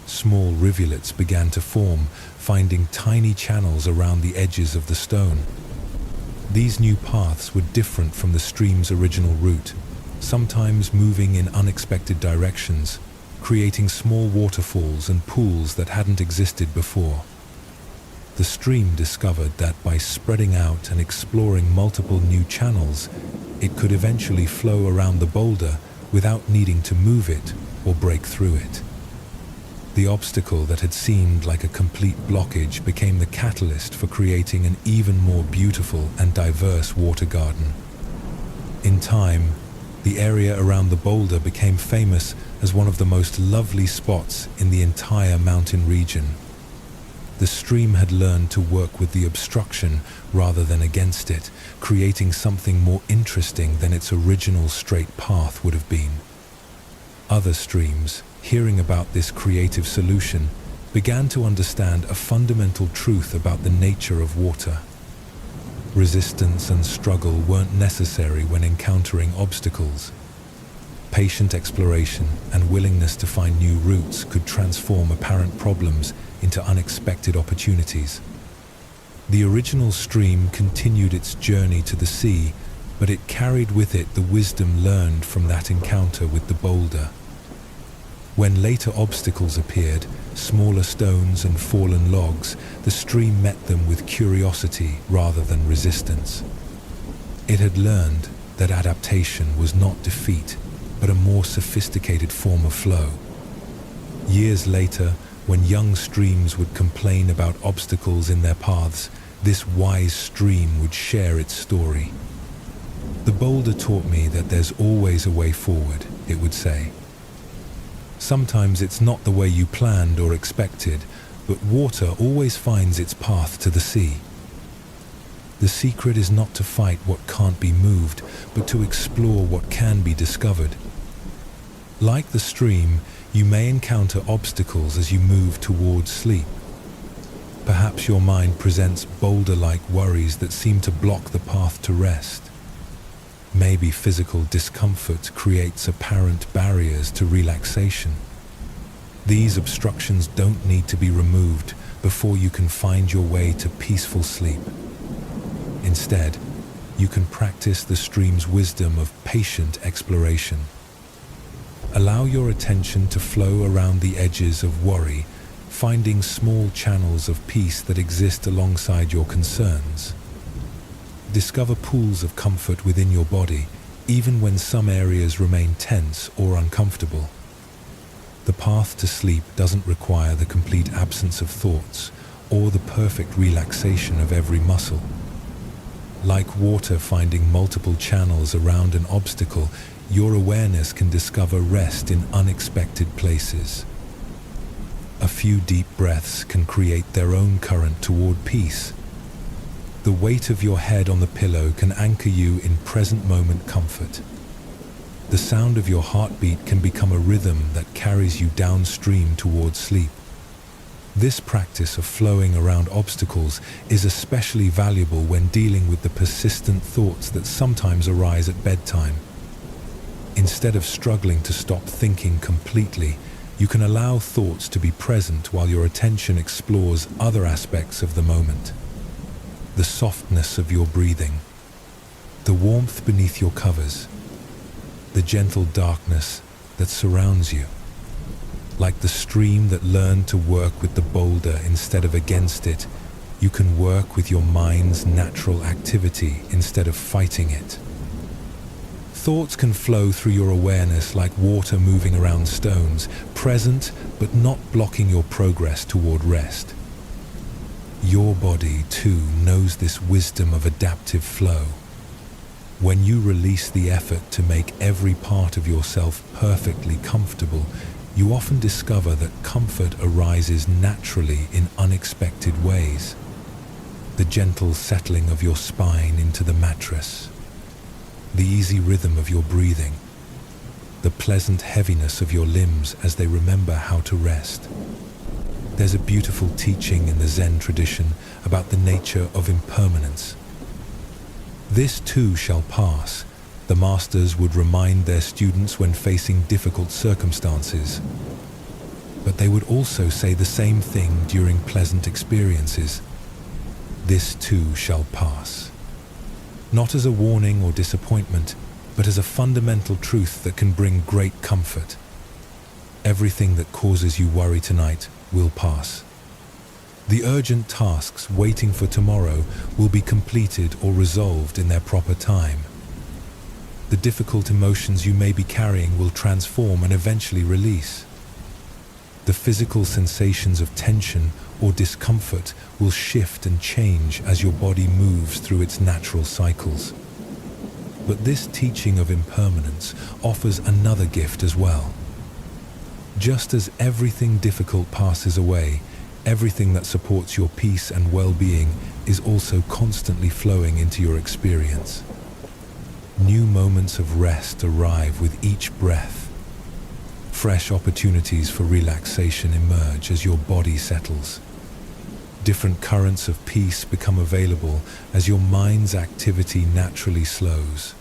Small rivulets began to form, finding tiny channels around the edges of the stone. These new paths were different from the stream's original route, sometimes moving in unexpected directions, creating small waterfalls and pools that hadn't existed before. The stream discovered that by spreading out and exploring multiple new channels, it could eventually flow around the boulder without needing to move it or break through it. The obstacle that had seemed like a complete blockage became the catalyst for creating an even more beautiful and diverse water garden. In time, the area around the boulder became famous as one of the most lovely spots in the entire mountain region. The stream had learned to work with the obstruction rather than against it, creating something more interesting than its original straight path would have been. Other streams, hearing about this creative solution, began to understand a fundamental truth about the nature of water. Resistance and struggle weren't necessary when encountering obstacles. Patient exploration and willingness to find new routes could transform apparent problems into unexpected opportunities. The original stream continued its journey to the sea, but it carried with it the wisdom learned from that encounter with the boulder. When later obstacles appeared, smaller stones and fallen logs, the stream met them with curiosity rather than resistance. It had learned that adaptation was not defeat, but a more sophisticated form of flow. Years later, when young streams would complain about obstacles in their paths, this wise stream would share its story. "The boulder taught me that there's always a way forward," it would say. "Sometimes it's not the way you planned or expected, but water always finds its path to the sea. The secret is not to fight what can't be moved, but to explore what can be discovered." Like the stream, you may encounter obstacles as you move towards sleep. Perhaps your mind presents boulder-like worries that seem to block the path to rest. Maybe physical discomfort creates apparent barriers to relaxation. These obstructions don't need to be removed before you can find your way to peaceful sleep. Instead, you can practice the stream's wisdom of patient exploration. Allow your attention to flow around the edges of worry, finding small channels of peace that exist alongside your concerns. Discover pools of comfort within your body, even when some areas remain tense or uncomfortable. The path to sleep doesn't require the complete absence of thoughts or the perfect relaxation of every muscle. Like water finding multiple channels around an obstacle, your awareness can discover rest in unexpected places. A few deep breaths can create their own current toward peace. The weight of your head on the pillow can anchor you in present moment comfort. The sound of your heartbeat can become a rhythm that carries you downstream towards sleep. This practice of flowing around obstacles is especially valuable when dealing with the persistent thoughts that sometimes arise at bedtime. Instead of struggling to stop thinking completely, you can allow thoughts to be present while your attention explores other aspects of the moment. The softness of your breathing, the warmth beneath your covers, the gentle darkness that surrounds you. Like the stream that learned to work with the boulder instead of against it, you can work with your mind's natural activity instead of fighting it. Thoughts can flow through your awareness like water moving around stones, present but not blocking your progress toward rest. Your body, too, knows this wisdom of adaptive flow. When you release the effort to make every part of yourself perfectly comfortable, you often discover that comfort arises naturally in unexpected ways. The gentle settling of your spine into the mattress, the easy rhythm of your breathing, the pleasant heaviness of your limbs as they remember how to rest. There's a beautiful teaching in the Zen tradition about the nature of impermanence. This too shall pass, the masters would remind their students when facing difficult circumstances. But they would also say the same thing during pleasant experiences. This too shall pass. Not as a warning or disappointment, but as a fundamental truth that can bring great comfort. Everything that causes you worry tonight will pass. The urgent tasks waiting for tomorrow will be completed or resolved in their proper time. The difficult emotions you may be carrying will transform and eventually release. The physical sensations of tension or discomfort will shift and change as your body moves through its natural cycles. But this teaching of impermanence offers another gift as well. Just as everything difficult passes away, everything that supports your peace and well-being is also constantly flowing into your experience. New moments of rest arrive with each breath. Fresh opportunities for relaxation emerge as your body settles. Different currents of peace become available as your mind's activity naturally slows.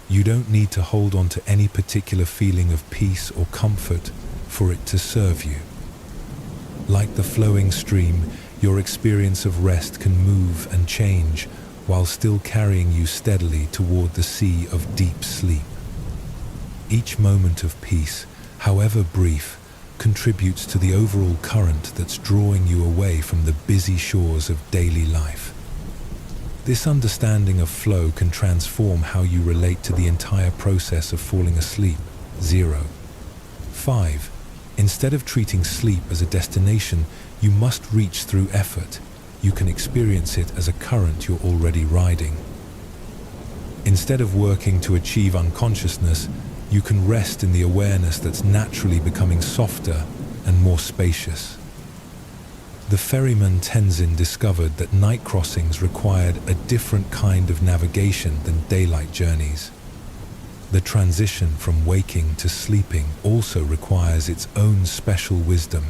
You don't need to hold on to any particular feeling of peace or comfort for it to serve you. Like the flowing stream, your experience of rest can move and change while still carrying you steadily toward the sea of deep sleep. Each moment of peace, however brief, contributes to the overall current that's drawing you away from the busy shores of daily life. This understanding of flow can transform how you relate to the entire process of falling asleep. 5. Instead of treating sleep as a destination you must reach through effort, you can experience it as a current you're already riding. Instead of working to achieve unconsciousness, you can rest in the awareness that's naturally becoming softer and more spacious. The ferryman Tenzin discovered that night crossings required a different kind of navigation than daylight journeys. The transition from waking to sleeping also requires its own special wisdom.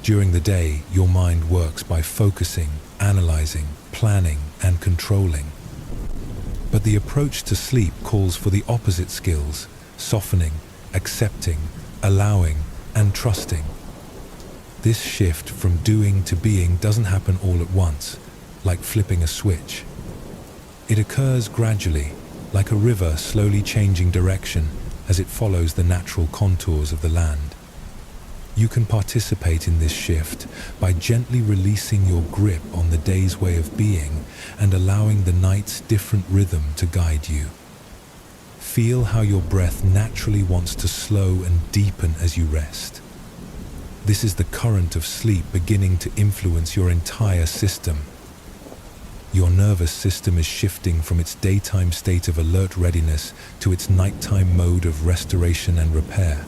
During the day, your mind works by focusing, analyzing, planning, and controlling. But the approach to sleep calls for the opposite skills: softening, accepting, allowing, and trusting. This shift from doing to being doesn't happen all at once, like flipping a switch. It occurs gradually, like a river slowly changing direction as it follows the natural contours of the land. You can participate in this shift by gently releasing your grip on the day's way of being and allowing the night's different rhythm to guide you. Feel how your breath naturally wants to slow and deepen as you rest. This is the current of sleep beginning to influence your entire system. Your nervous system is shifting from its daytime state of alert readiness to its nighttime mode of restoration and repair.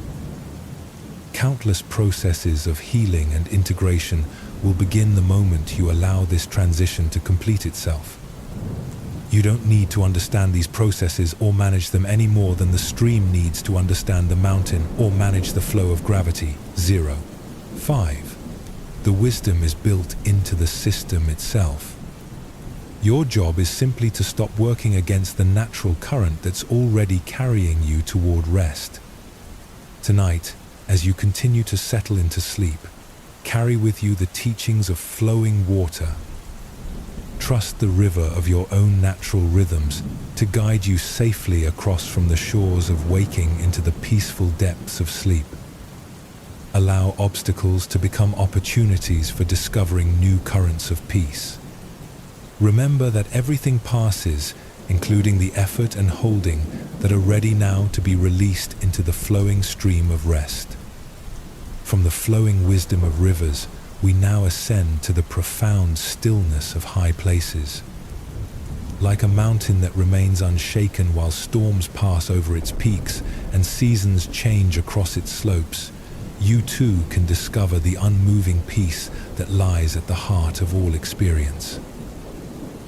Countless processes of healing and integration will begin the moment you allow this transition to complete itself. You don't need to understand these processes or manage them any more than the stream needs to understand the mountain or manage the flow of gravity. 5. The wisdom is built into the system itself. Your job is simply to stop working against the natural current that's already carrying you toward rest. Tonight, as you continue to settle into sleep, carry with you the teachings of flowing water. Trust the river of your own natural rhythms to guide you safely across from the shores of waking into the peaceful depths of sleep. Allow obstacles to become opportunities for discovering new currents of peace. Remember that everything passes, including the effort and holding that are ready now to be released into the flowing stream of rest. From the flowing wisdom of rivers, we now ascend to the profound stillness of high places. Like a mountain that remains unshaken while storms pass over its peaks and seasons change across its slopes, you too can discover the unmoving peace that lies at the heart of all experience.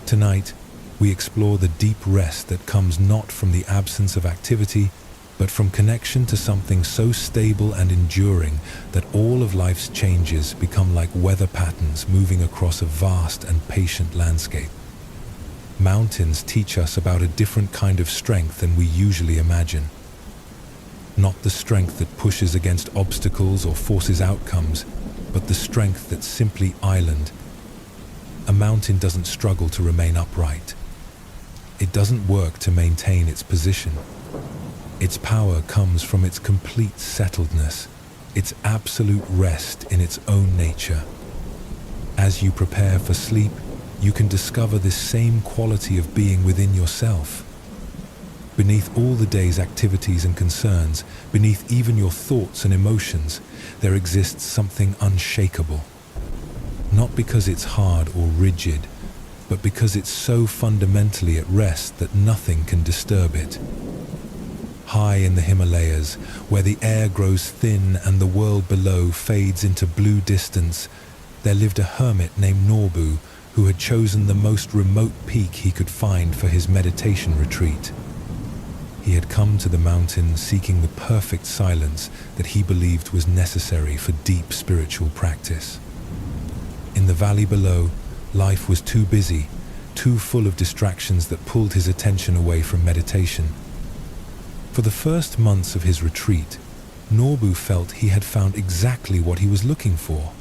Tonight, we explore the deep rest that comes not from the absence of activity, but from connection to something so stable and enduring that all of life's changes become like weather patterns moving across a vast and patient landscape. Mountains teach us about a different kind of strength than we usually imagine. Not the strength that pushes against obstacles or forces outcomes, but the strength that's simply island. A mountain doesn't struggle to remain upright. It doesn't work to maintain its position. Its power comes from its complete settledness, its absolute rest in its own nature. As you prepare for sleep, you can discover this same quality of being within yourself. Beneath all the day's activities and concerns, beneath even your thoughts and emotions, there exists something unshakable. Not because it's hard or rigid, but because it's so fundamentally at rest that nothing can disturb it. High in the Himalayas, where the air grows thin and the world below fades into blue distance, there lived a hermit named Norbu who had chosen the most remote peak he could find for his meditation retreat. He had come to the mountain seeking the perfect silence that he believed was necessary for deep spiritual practice. In the valley below, life was too busy, too full of distractions that pulled his attention away from meditation. For the first months of his retreat, Norbu felt he had found exactly what he was looking for.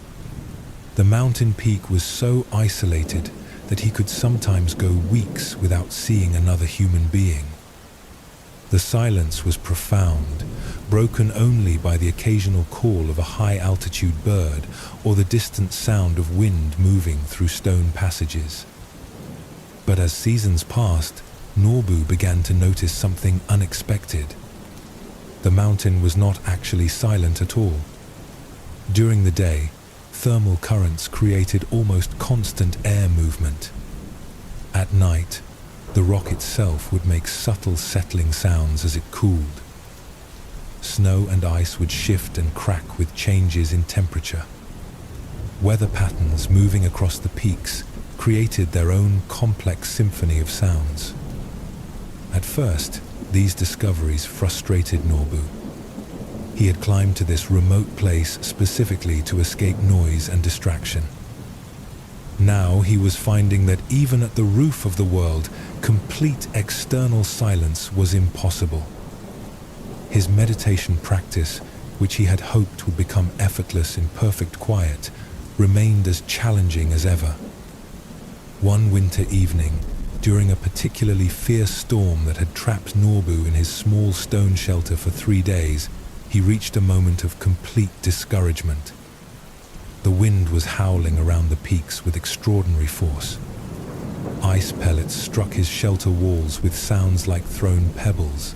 The mountain peak was so isolated that he could sometimes go weeks without seeing another human being. The silence was profound, broken only by the occasional call of a high-altitude bird or the distant sound of wind moving through stone passages. But as seasons passed, Norbu began to notice something unexpected. The mountain was not actually silent at all. During the day, thermal currents created almost constant air movement. At night, the rock itself would make subtle settling sounds as it cooled. Snow and ice would shift and crack with changes in temperature. Weather patterns moving across the peaks created their own complex symphony of sounds. At first, these discoveries frustrated Norbu. He had climbed to this remote place specifically to escape noise and distraction. Now he was finding that even at the roof of the world, complete external silence was impossible. His meditation practice, which he had hoped would become effortless in perfect quiet, remained as challenging as ever. One winter evening, during a particularly fierce storm that had trapped Norbu in his small stone shelter for 3 days, he reached a moment of complete discouragement. The wind was howling around the peaks with extraordinary force. Ice pellets struck his shelter walls with sounds like thrown pebbles.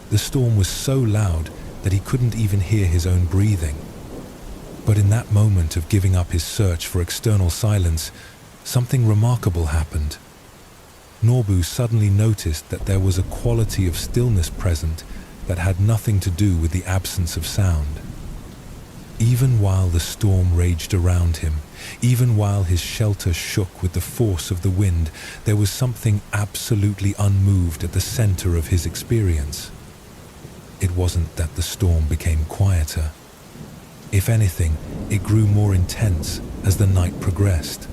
The storm was so loud that he couldn't even hear his own breathing. But in that moment of giving up his search for external silence, something remarkable happened. Norbu suddenly noticed that there was a quality of stillness present that had nothing to do with the absence of sound. Even while the storm raged around him, even while his shelter shook with the force of the wind, there was something absolutely unmoved at the center of his experience. It wasn't that the storm became quieter. If anything, it grew more intense as the night progressed.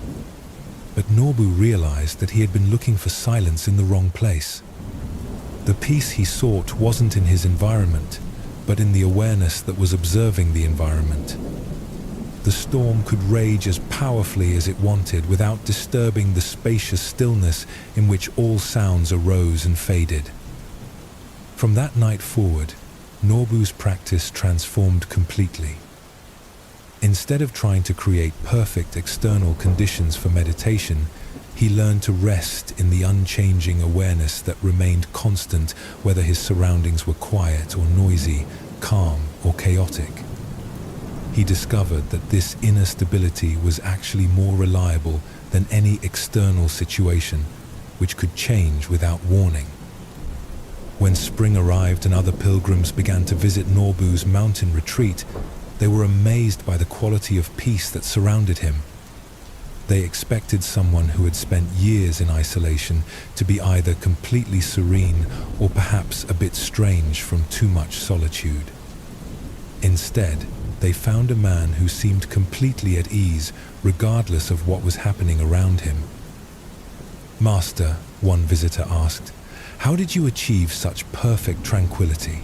But Nobu realized that he had been looking for silence in the wrong place. The peace he sought wasn't in his environment, but in the awareness that was observing the environment. The storm could rage as powerfully as it wanted without disturbing the spacious stillness in which all sounds arose and faded. From that night forward, Nobu's practice transformed completely. Instead of trying to create perfect external conditions for meditation, he learned to rest in the unchanging awareness that remained constant whether his surroundings were quiet or noisy, calm or chaotic. He discovered that this inner stability was actually more reliable than any external situation, which could change without warning. When spring arrived and other pilgrims began to visit Nobu's mountain retreat, they were amazed by the quality of peace that surrounded him. They expected someone who had spent years in isolation to be either completely serene or perhaps a bit strange from too much solitude. Instead, they found a man who seemed completely at ease regardless of what was happening around him. "Master," one visitor asked, "how did you achieve such perfect tranquility?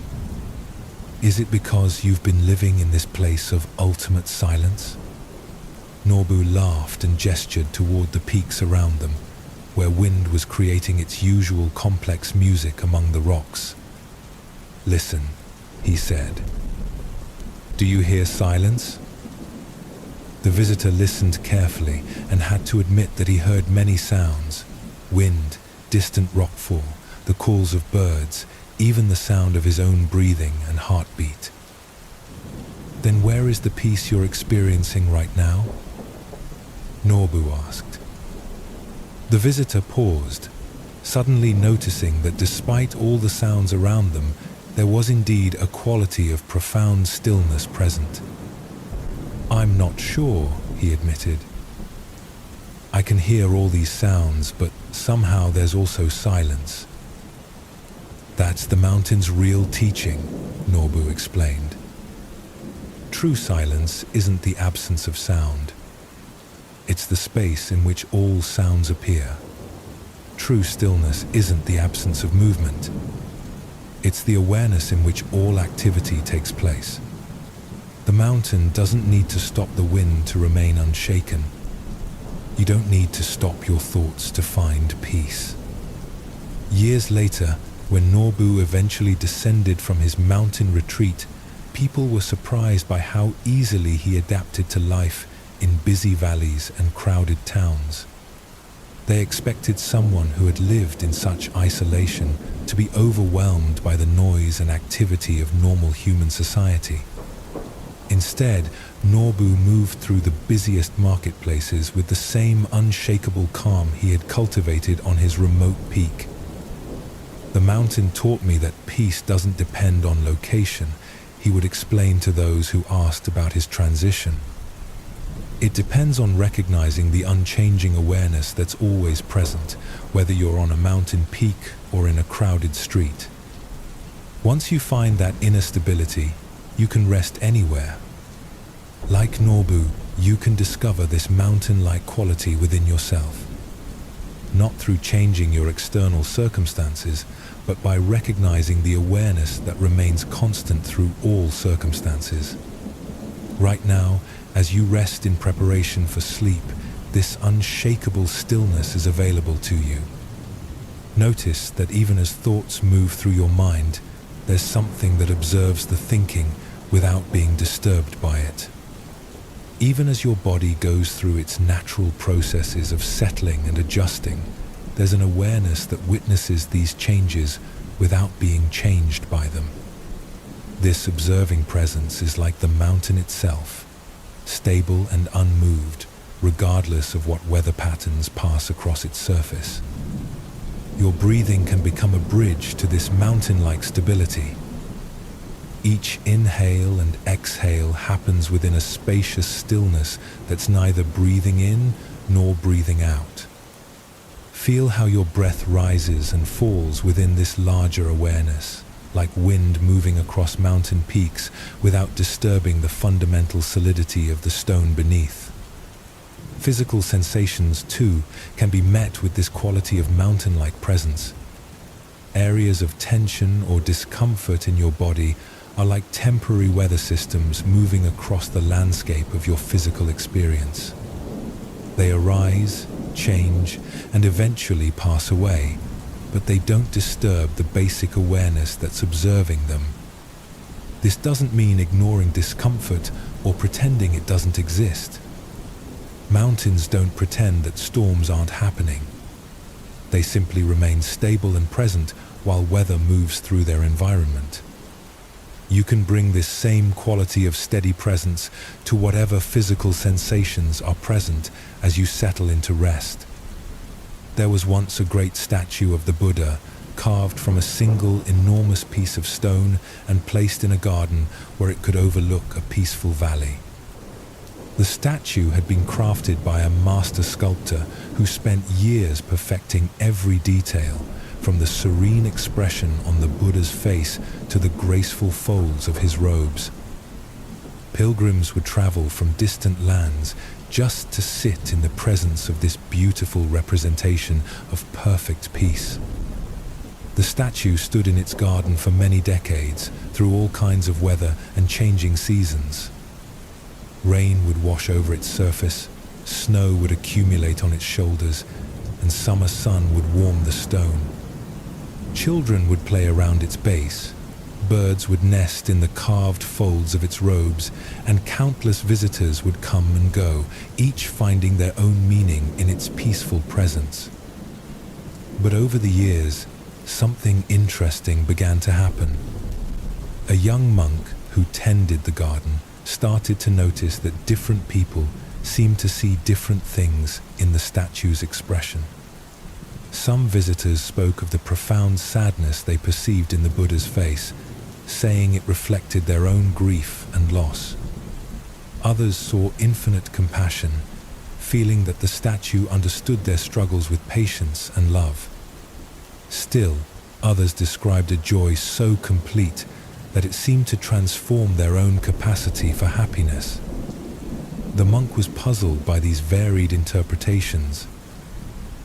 Is it because you've been living in this place of ultimate silence?" Nobu laughed and gestured toward the peaks around them, where wind was creating its usual complex music among the rocks. "Listen," he said. "Do you hear silence?" The visitor listened carefully and had to admit that he heard many sounds: wind, distant rockfall, the calls of birds, even the sound of his own breathing and heartbeat. "Then where is the peace you're experiencing right now?" Nobu asked. The visitor paused, suddenly noticing that despite all the sounds around them, there was indeed a quality of profound stillness present. "I'm not sure," he admitted. "I can hear all these sounds, but somehow there's also silence." "That's the mountain's real teaching," Nobu explained. True silence isn't the absence of sound. It's the space in which all sounds appear. True stillness isn't the absence of movement. It's the awareness in which all activity takes place. The mountain doesn't need to stop the wind to remain unshaken. You don't need to stop your thoughts to find peace. Years later, when Nobu eventually descended from his mountain retreat, people were surprised by how easily he adapted to life in busy valleys and crowded towns. They expected someone who had lived in such isolation to be overwhelmed by the noise and activity of normal human society. Instead, Nobu moved through the busiest marketplaces with the same unshakable calm he had cultivated on his remote peak. "The mountain taught me that peace doesn't depend on location," he would explain to those who asked about his transition. "It depends on recognizing the unchanging awareness that's always present, whether you're on a mountain peak or in a crowded street. Once you find that inner stability, you can rest anywhere. Like Nobu, you can discover this mountain-like quality within yourself. Not through changing your external circumstances, but by recognizing the awareness that remains constant through all circumstances. Right now, as you rest in preparation for sleep, this unshakable stillness is available to you. Notice that even as thoughts move through your mind, there's something that observes the thinking without being disturbed by it. Even as your body goes through its natural processes of settling and adjusting, there's an awareness that witnesses these changes without being changed by them. This observing presence is like the mountain itself, stable and unmoved, regardless of what weather patterns pass across its surface. Your breathing can become a bridge to this mountain-like stability. Each inhale and exhale happens within a spacious stillness that's neither breathing in nor breathing out. Feel how your breath rises and falls within this larger awareness, like wind moving across mountain peaks without disturbing the fundamental solidity of the stone beneath. Physical sensations, too, can be met with this quality of mountain-like presence. Areas of tension or discomfort in your body are like temporary weather systems moving across the landscape of your physical experience. They arise, change, and eventually pass away, but they don't disturb the basic awareness that's observing them. This doesn't mean ignoring discomfort or pretending it doesn't exist. Mountains don't pretend that storms aren't happening. They simply remain stable and present while weather moves through their environment. You can bring this same quality of steady presence to whatever physical sensations are present as you settle into rest. There was once a great statue of the Buddha, carved from a single enormous piece of stone and placed in a garden where it could overlook a peaceful valley. The statue had been crafted by a master sculptor who spent years perfecting every detail, from the serene expression on the Buddha's face to the graceful folds of his robes. Pilgrims would travel from distant lands just to sit in the presence of this beautiful representation of perfect peace. The statue stood in its garden for many decades, through all kinds of weather and changing seasons. Rain would wash over its surface, snow would accumulate on its shoulders, and summer sun would warm the stone. Children would play around its base, birds would nest in the carved folds of its robes, and countless visitors would come and go, each finding their own meaning in its peaceful presence. But over the years, something interesting began to happen. A young monk who tended the garden started to notice that different people seemed to see different things in the statue's expression. Some visitors spoke of the profound sadness they perceived in the Buddha's face, saying it reflected their own grief and loss. Others saw infinite compassion, feeling that the statue understood their struggles with patience and love. Still, others described a joy so complete that it seemed to transform their own capacity for happiness. The monk was puzzled by these varied interpretations.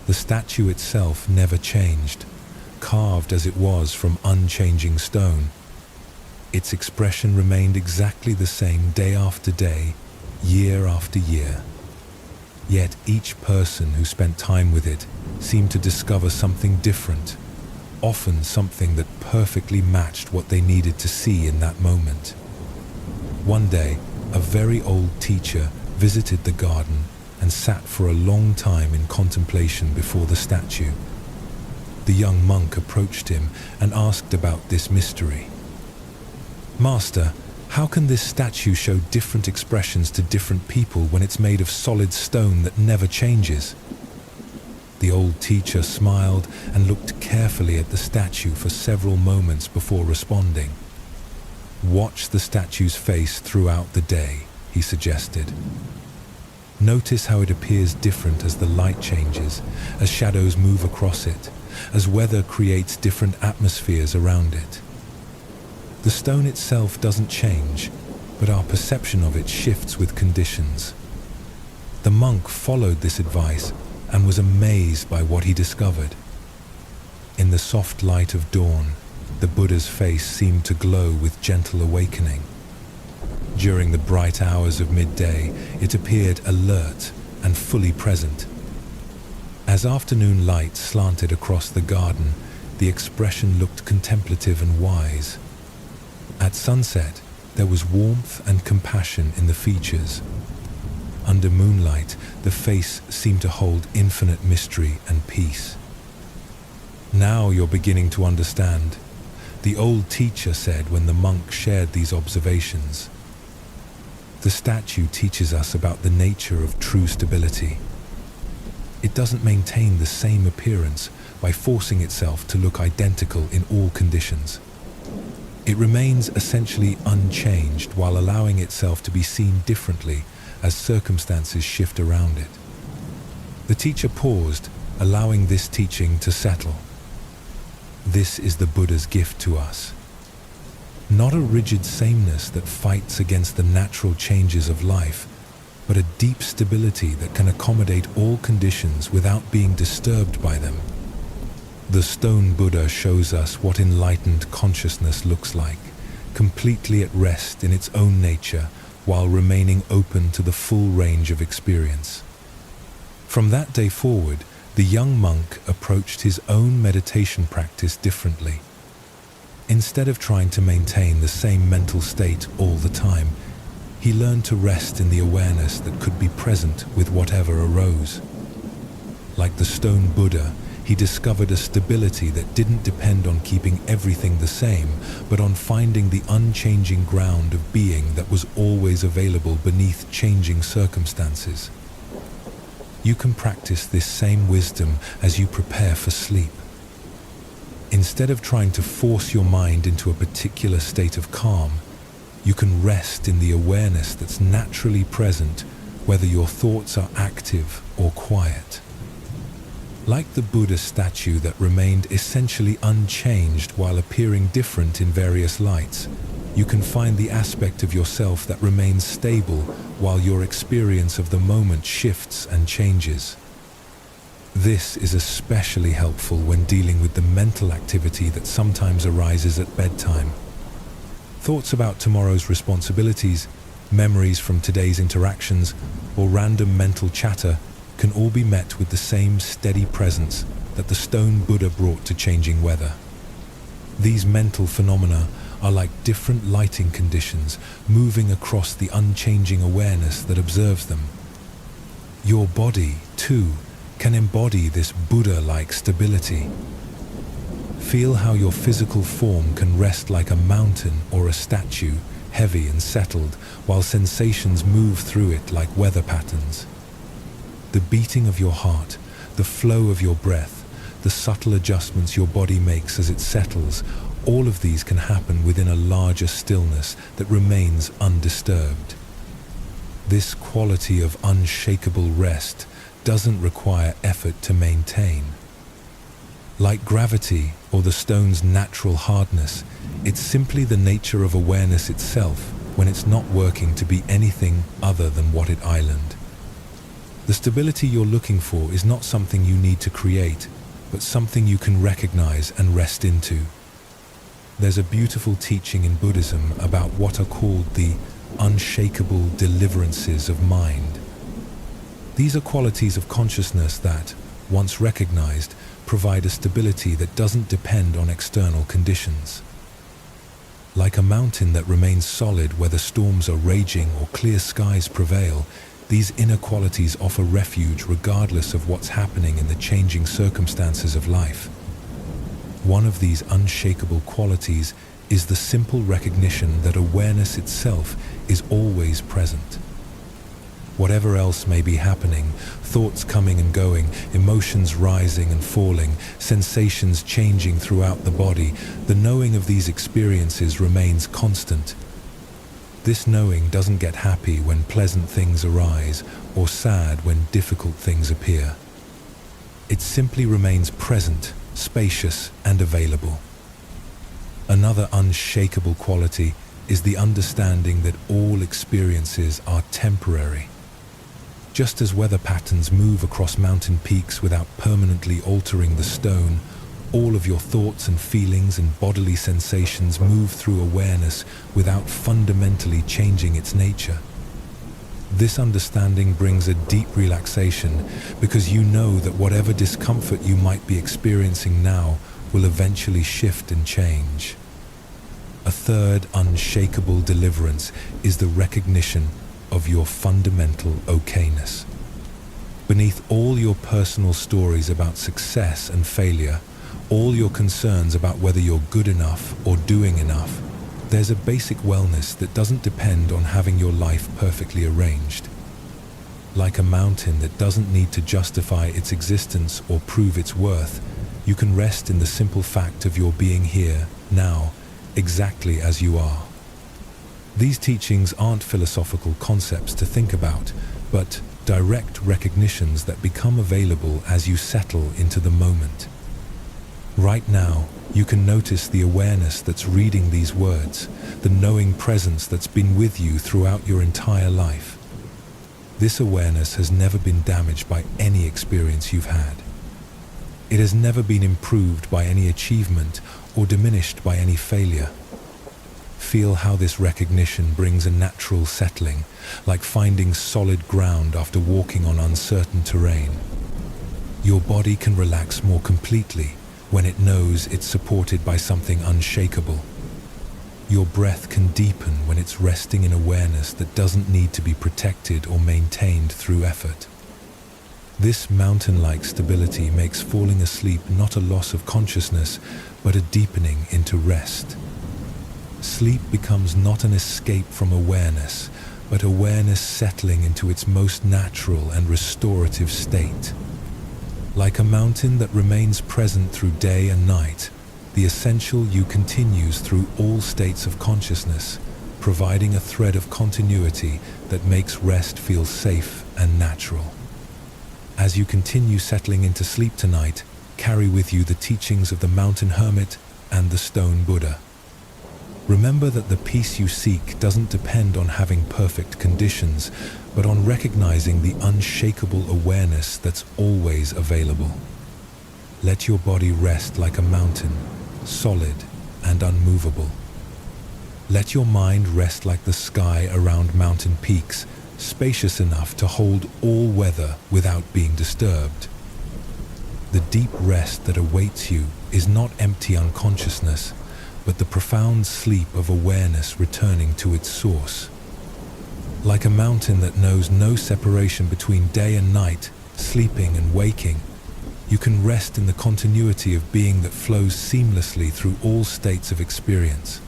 The statue itself never changed, carved as it was from unchanging stone. Its expression remained exactly the same day after day, year after year. Yet each person who spent time with it seemed to discover something different, often something that perfectly matched what they needed to see in that moment. One day, a very old teacher visited the garden and sat for a long time in contemplation before the statue. The young monk approached him and asked about this mystery. "Master, how can this statue show different expressions to different people when it's made of solid stone that never changes?" The old teacher smiled and looked carefully at the statue for several moments before responding. "Watch the statue's face throughout the day," he suggested. "Notice how it appears different as the light changes, as shadows move across it, as weather creates different atmospheres around it. The stone itself doesn't change, but our perception of it shifts with conditions." The monk followed this advice and was amazed by what he discovered. In the soft light of dawn, the Buddha's face seemed to glow with gentle awakening. During the bright hours of midday, it appeared alert and fully present. As afternoon light slanted across the garden, the expression looked contemplative and wise. At sunset, there was warmth and compassion in the features. Under moonlight, the face seemed to hold infinite mystery and peace. "Now you're beginning to understand," the old teacher said when the monk shared these observations. "The statue teaches us about the nature of true stability. It doesn't maintain the same appearance by forcing itself to look identical in all conditions. It remains essentially unchanged while allowing itself to be seen differently as circumstances shift around it." The teacher paused, allowing this teaching to settle. "This is the Buddha's gift to us," Not a rigid sameness that fights against the natural changes of life, but a deep stability that can accommodate all conditions without being disturbed by them. The stone Buddha shows us what enlightened consciousness looks like, completely at rest in its own nature while remaining open to the full range of experience. From that day forward, the young monk approached his own meditation practice differently. Instead of trying to maintain the same mental state all the time, he learned to rest in the awareness that could be present with whatever arose. Like the stone Buddha, he discovered a stability that didn't depend on keeping everything the same, but on finding the unchanging ground of being that was always available beneath changing circumstances. You can practice this same wisdom as you prepare for sleep. Instead of trying to force your mind into a particular state of calm, you can rest in the awareness that's naturally present, whether your thoughts are active or quiet. Like the Buddha statue that remained essentially unchanged while appearing different in various lights, you can find the aspect of yourself that remains stable while your experience of the moment shifts and changes. This is especially helpful when dealing with the mental activity that sometimes arises at bedtime. Thoughts about tomorrow's responsibilities, memories from today's interactions, or random mental chatter can all be met with the same steady presence that the stone Buddha brought to changing weather. These mental phenomena are like different lighting conditions moving across the unchanging awareness that observes them. Your body, too, can embody this Buddha-like stability. Feel how your physical form can rest like a mountain or a statue, heavy and settled, while sensations move through it like weather patterns. The beating of your heart, the flow of your breath, the subtle adjustments your body makes as it settles, all of these can happen within a larger stillness that remains undisturbed. This quality of unshakable rest doesn't require effort to maintain. Like gravity or the stone's natural hardness, it's simply the nature of awareness itself when it's not working to be anything other than what it island. The stability you're looking for is not something you need to create, but something you can recognize and rest into. There's a beautiful teaching in Buddhism about what are called the unshakable deliverances of mind. These are qualities of consciousness that, once recognized, provide a stability that doesn't depend on external conditions. Like a mountain that remains solid whether storms are raging or clear skies prevail, these inner qualities offer refuge regardless of what's happening in the changing circumstances of life. One of these unshakable qualities is the simple recognition that awareness itself is always present. Whatever else may be happening, thoughts coming and going, emotions rising and falling, sensations changing throughout the body, the knowing of these experiences remains constant. This knowing doesn't get happy when pleasant things arise or sad when difficult things appear. It simply remains present, spacious, and available. Another unshakable quality is the understanding that all experiences are temporary. Just as weather patterns move across mountain peaks without permanently altering the stone, all of your thoughts and feelings and bodily sensations move through awareness without fundamentally changing its nature. This understanding brings a deep relaxation because you know that whatever discomfort you might be experiencing now will eventually shift and change. A third unshakable deliverance is the recognition of your fundamental okayness. Beneath all your personal stories about success and failure, all your concerns about whether you're good enough or doing enough, there's a basic wellness that doesn't depend on having your life perfectly arranged. Like a mountain that doesn't need to justify its existence or prove its worth, you can rest in the simple fact of your being here, now, exactly as you are. These teachings aren't philosophical concepts to think about, but direct recognitions that become available as you settle into the moment. Right now, you can notice the awareness that's reading these words, the knowing presence that's been with you throughout your entire life. This awareness has never been damaged by any experience you've had. It has never been improved by any achievement or diminished by any failure. Feel how this recognition brings a natural settling, like finding solid ground after walking on uncertain terrain. Your body can relax more completely when it knows it's supported by something unshakable. Your breath can deepen when it's resting in awareness that doesn't need to be protected or maintained through effort. This mountain-like stability makes falling asleep not a loss of consciousness, but a deepening into rest. Sleep becomes not an escape from awareness, but awareness settling into its most natural and restorative state. Like a mountain that remains present through day and night, the essential you continues through all states of consciousness, providing a thread of continuity that makes rest feel safe and natural. As you continue settling into sleep tonight, carry with you the teachings of the mountain hermit and the stone Buddha. Remember that the peace you seek doesn't depend on having perfect conditions, but on recognizing the unshakable awareness that's always available. Let your body rest like a mountain, solid and unmovable. Let your mind rest like the sky around mountain peaks, spacious enough to hold all weather without being disturbed. The deep rest that awaits you is not empty unconsciousness, but the profound sleep of awareness returning to its source. Like a mountain that knows no separation between day and night, sleeping and waking, you can rest in the continuity of being that flows seamlessly through all states of experience.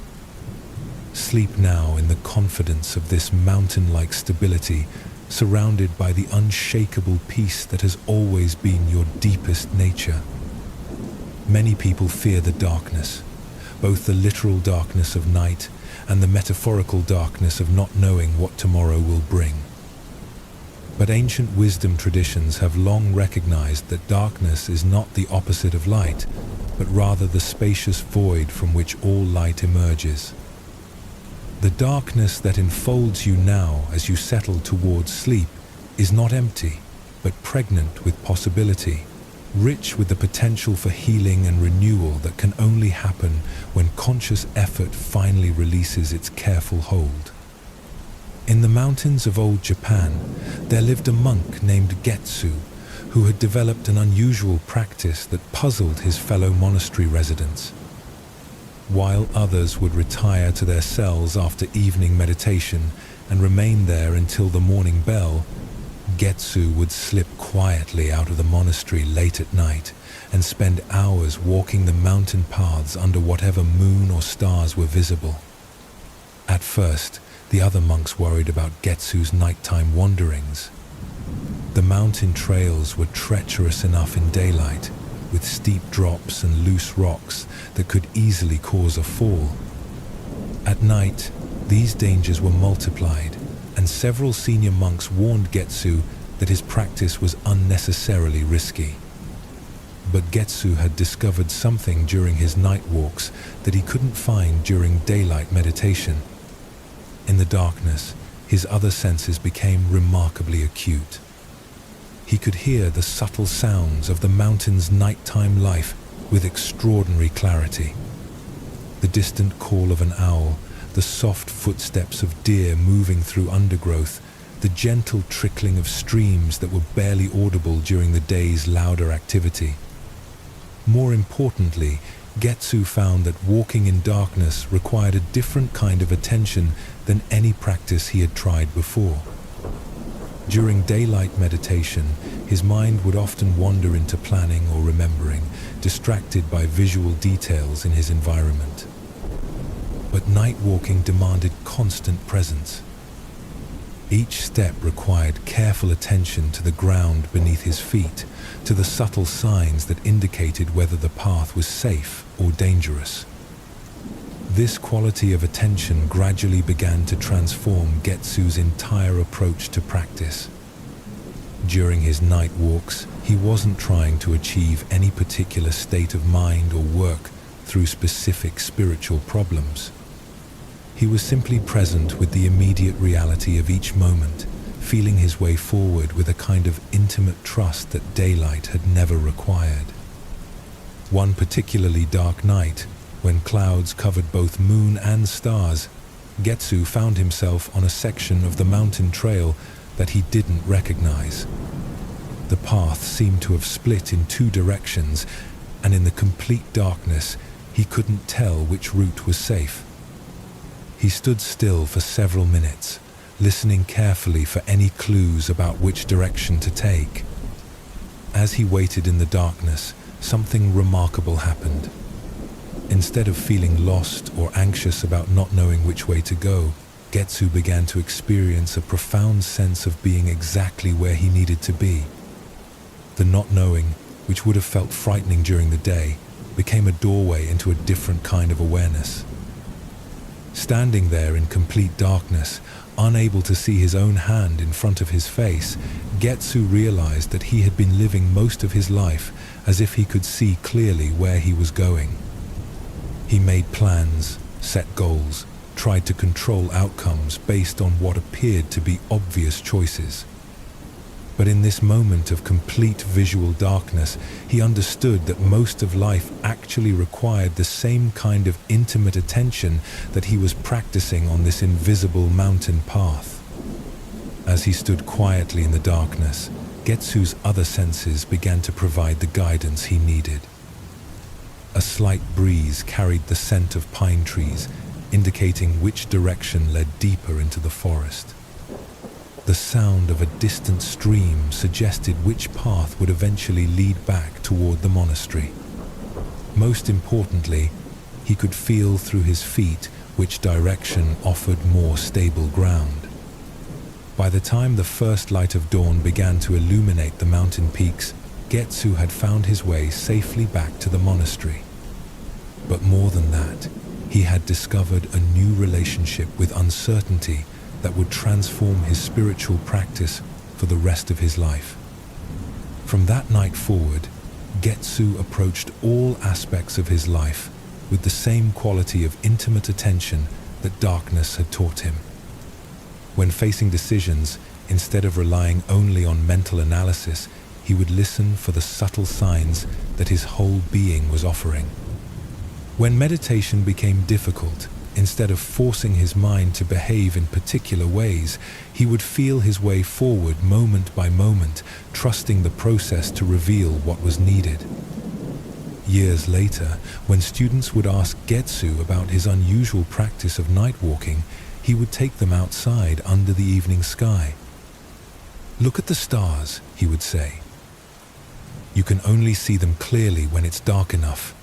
Sleep now in the confidence of this mountain-like stability, surrounded by the unshakable peace that has always been your deepest nature. Many people fear the darkness, both the literal darkness of night and the metaphorical darkness of not knowing what tomorrow will bring. But ancient wisdom traditions have long recognized that darkness is not the opposite of light, but rather the spacious void from which all light emerges. The darkness that enfolds you now as you settle towards sleep is not empty, but pregnant with possibility, rich with the potential for healing and renewal that can only happen when conscious effort finally releases its careful hold. In the mountains of old Japan, there lived a monk named Getsu, who had developed an unusual practice that puzzled his fellow monastery residents. While others would retire to their cells after evening meditation and remain there until the morning bell, Getsu would slip quietly out of the monastery late at night and spend hours walking the mountain paths under whatever moon or stars were visible. At first, the other monks worried about Getsu's nighttime wanderings. The mountain trails were treacherous enough in daylight, with steep drops and loose rocks that could easily cause a fall. At night, these dangers were multiplied, and several senior monks warned Getsu that his practice was unnecessarily risky. But Getsu had discovered something during his night walks that he couldn't find during daylight meditation. In the darkness, his other senses became remarkably acute. He could hear the subtle sounds of the mountain's nighttime life with extraordinary clarity. The distant call of an owl, the soft footsteps of deer moving through undergrowth, the gentle trickling of streams that were barely audible during the day's louder activity. More importantly, Getsu found that walking in darkness required a different kind of attention than any practice he had tried before. During daylight meditation, his mind would often wander into planning or remembering, distracted by visual details in his environment. But night walking demanded constant presence. Each step required careful attention to the ground beneath his feet, to the subtle signs that indicated whether the path was safe or dangerous. This quality of attention gradually began to transform Getsu's entire approach to practice. During his night walks, he wasn't trying to achieve any particular state of mind or work through specific spiritual problems. He was simply present with the immediate reality of each moment, feeling his way forward with a kind of intimate trust that daylight had never required. One particularly dark night, when clouds covered both moon and stars, Getsu found himself on a section of the mountain trail that he didn't recognize. The path seemed to have split in two directions, and in the complete darkness, he couldn't tell which route was safe. He stood still for several minutes, listening carefully for any clues about which direction to take. As he waited in the darkness, something remarkable happened. Instead of feeling lost or anxious about not knowing which way to go, Getsu began to experience a profound sense of being exactly where he needed to be. The not knowing, which would have felt frightening during the day, became a doorway into a different kind of awareness. Standing there in complete darkness, unable to see his own hand in front of his face, Getsu realized that he had been living most of his life as if he could see clearly where he was going. He made plans, set goals, tried to control outcomes based on what appeared to be obvious choices. But in this moment of complete visual darkness, he understood that most of life actually required the same kind of intimate attention that he was practicing on this invisible mountain path. As he stood quietly in the darkness, Getsu's other senses began to provide the guidance he needed. A slight breeze carried the scent of pine trees, indicating which direction led deeper into the forest. The sound of a distant stream suggested which path would eventually lead back toward the monastery. Most importantly, he could feel through his feet which direction offered more stable ground. By the time the first light of dawn began to illuminate the mountain peaks, Getsu had found his way safely back to the monastery. But more than that, he had discovered a new relationship with uncertainty that would transform his spiritual practice for the rest of his life. From that night forward, Getsu approached all aspects of his life with the same quality of intimate attention that darkness had taught him. When facing decisions, instead of relying only on mental analysis, he would listen for the subtle signs that his whole being was offering. When meditation became difficult, instead of forcing his mind to behave in particular ways, he would feel his way forward moment by moment, trusting the process to reveal what was needed. Years later, when students would ask Getsu about his unusual practice of night walking, he would take them outside under the evening sky. "Look at the stars," he would say. "You can only see them clearly when it's dark enough."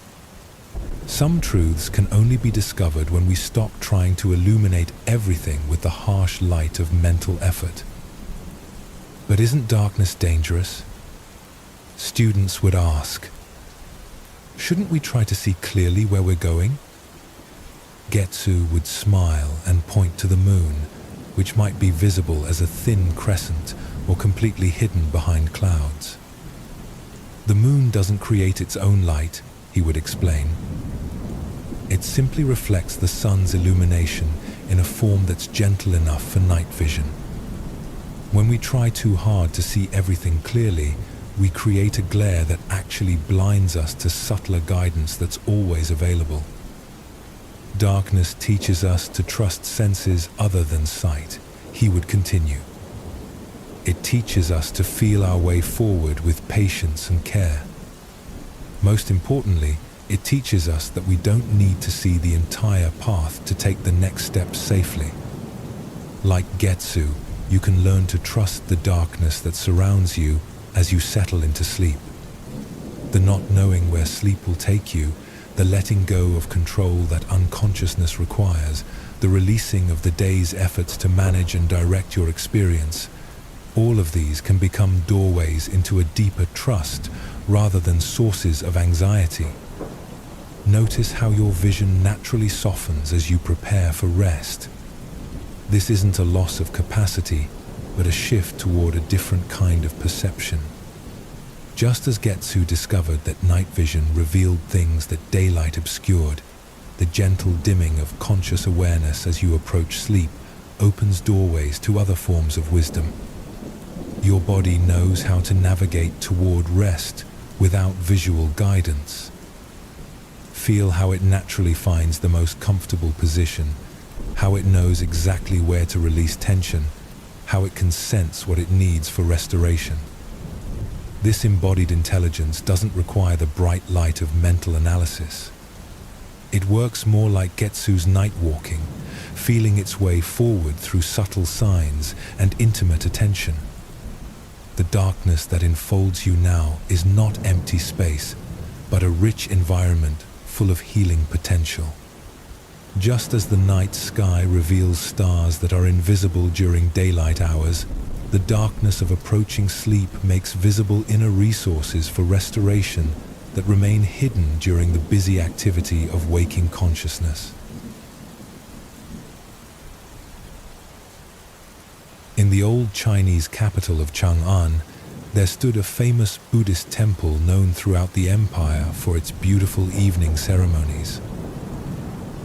Some truths can only be discovered when we stop trying to illuminate everything with the harsh light of mental effort. But isn't darkness dangerous? Students would ask. Shouldn't we try to see clearly where we're going? Getsu would smile and point to the moon, which might be visible as a thin crescent or completely hidden behind clouds. The moon doesn't create its own light, he would explain. It simply reflects the sun's illumination in a form that's gentle enough for night vision. When we try too hard to see everything clearly, we create a glare that actually blinds us to subtler guidance that's always available. Darkness teaches us to trust senses other than sight, he would continue. It teaches us to feel our way forward with patience and care. Most importantly, it teaches us that we don't need to see the entire path to take the next step safely. Like Getsu, you can learn to trust the darkness that surrounds you as you settle into sleep. The not knowing where sleep will take you, the letting go of control that unconsciousness requires, the releasing of the day's efforts to manage and direct your experience, all of these can become doorways into a deeper trust rather than sources of anxiety. Notice how your vision naturally softens as you prepare for rest. This isn't a loss of capacity, but a shift toward a different kind of perception. Just as Getsu discovered that night vision revealed things that daylight obscured, the gentle dimming of conscious awareness as you approach sleep opens doorways to other forms of wisdom. Your body knows how to navigate toward rest without visual guidance. Feel how it naturally finds the most comfortable position, how it knows exactly where to release tension, how it can sense what it needs for restoration. This embodied intelligence doesn't require the bright light of mental analysis. It works more like Getsu's night walking, feeling its way forward through subtle signs and intimate attention. The darkness that enfolds you now is not empty space, but a rich environment full of healing potential. Just as the night sky reveals stars that are invisible during daylight hours, the darkness of approaching sleep makes visible inner resources for restoration that remain hidden during the busy activity of waking consciousness. In the old Chinese capital of Chang'an, there stood a famous Buddhist temple known throughout the empire for its beautiful evening ceremonies.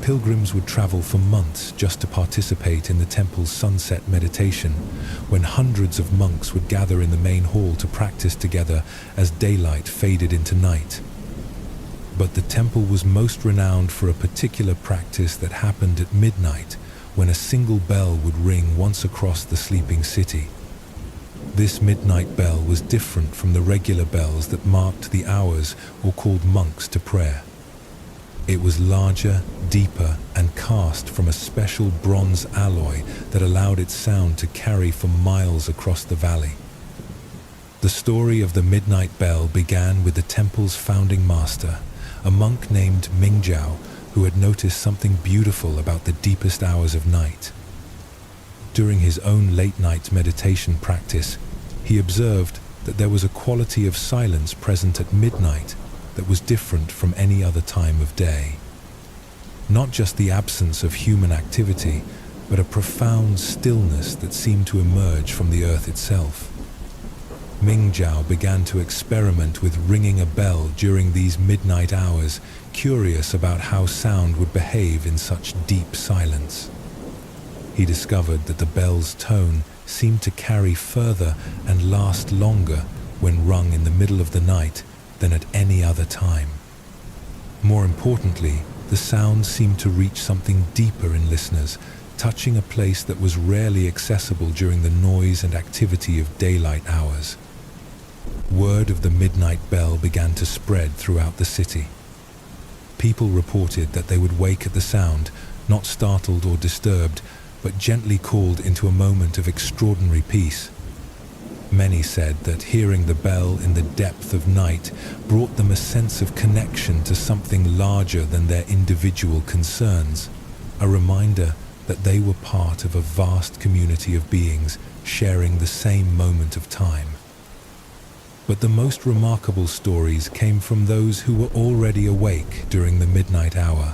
Pilgrims would travel for months just to participate in the temple's sunset meditation, when hundreds of monks would gather in the main hall to practice together as daylight faded into night. But the temple was most renowned for a particular practice that happened at midnight, when a single bell would ring once across the sleeping city. This midnight bell was different from the regular bells that marked the hours or called monks to prayer. It was larger, deeper, and cast from a special bronze alloy that allowed its sound to carry for miles across the valley. The story of the midnight bell began with the temple's founding master, a monk named Mingjiao, who had noticed something beautiful about the deepest hours of night. During his own late-night meditation practice, he observed that there was a quality of silence present at midnight that was different from any other time of day. Not just the absence of human activity, but a profound stillness that seemed to emerge from the earth itself. Mingjiao began to experiment with ringing a bell during these midnight hours, curious about how sound would behave in such deep silence. He discovered that the bell's tone seemed to carry further and last longer when rung in the middle of the night than at any other time. More importantly, the sound seemed to reach something deeper in listeners, touching a place that was rarely accessible during the noise and activity of daylight hours. Word of the midnight bell began to spread throughout the city. People reported that they would wake at the sound, not startled or disturbed, but gently called into a moment of extraordinary peace. Many said that hearing the bell in the depth of night brought them a sense of connection to something larger than their individual concerns, a reminder that they were part of a vast community of beings sharing the same moment of time. But the most remarkable stories came from those who were already awake during the midnight hour,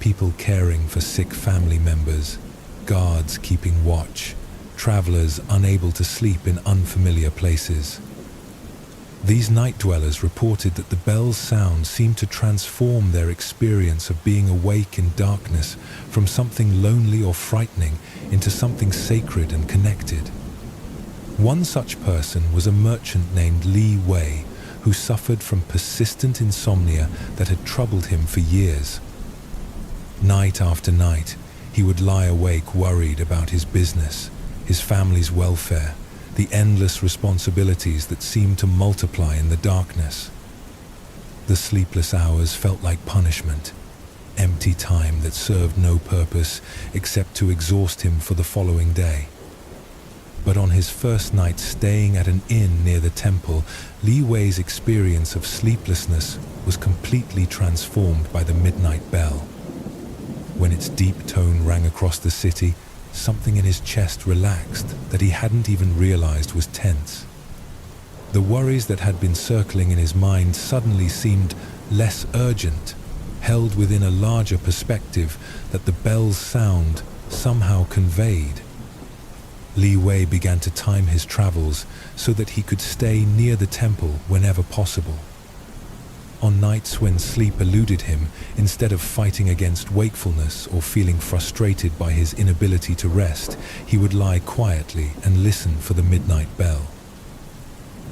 people caring for sick family members, guards keeping watch, travelers unable to sleep in unfamiliar places. These night dwellers reported that the bell's sound seemed to transform their experience of being awake in darkness from something lonely or frightening into something sacred and connected. One such person was a merchant named Li Wei, who suffered from persistent insomnia that had troubled him for years. Night after night, he would lie awake worried about his business, his family's welfare, the endless responsibilities that seemed to multiply in the darkness. The sleepless hours felt like punishment, empty time that served no purpose except to exhaust him for the following day. But on his first night staying at an inn near the temple, Li Wei's experience of sleeplessness was completely transformed by the midnight bell. When its deep tone rang across the city, something in his chest relaxed that he hadn't even realized was tense. The worries that had been circling in his mind suddenly seemed less urgent, held within a larger perspective that the bell's sound somehow conveyed. Li Wei began to time his travels so that he could stay near the temple whenever possible. On nights when sleep eluded him, instead of fighting against wakefulness or feeling frustrated by his inability to rest, he would lie quietly and listen for the midnight bell.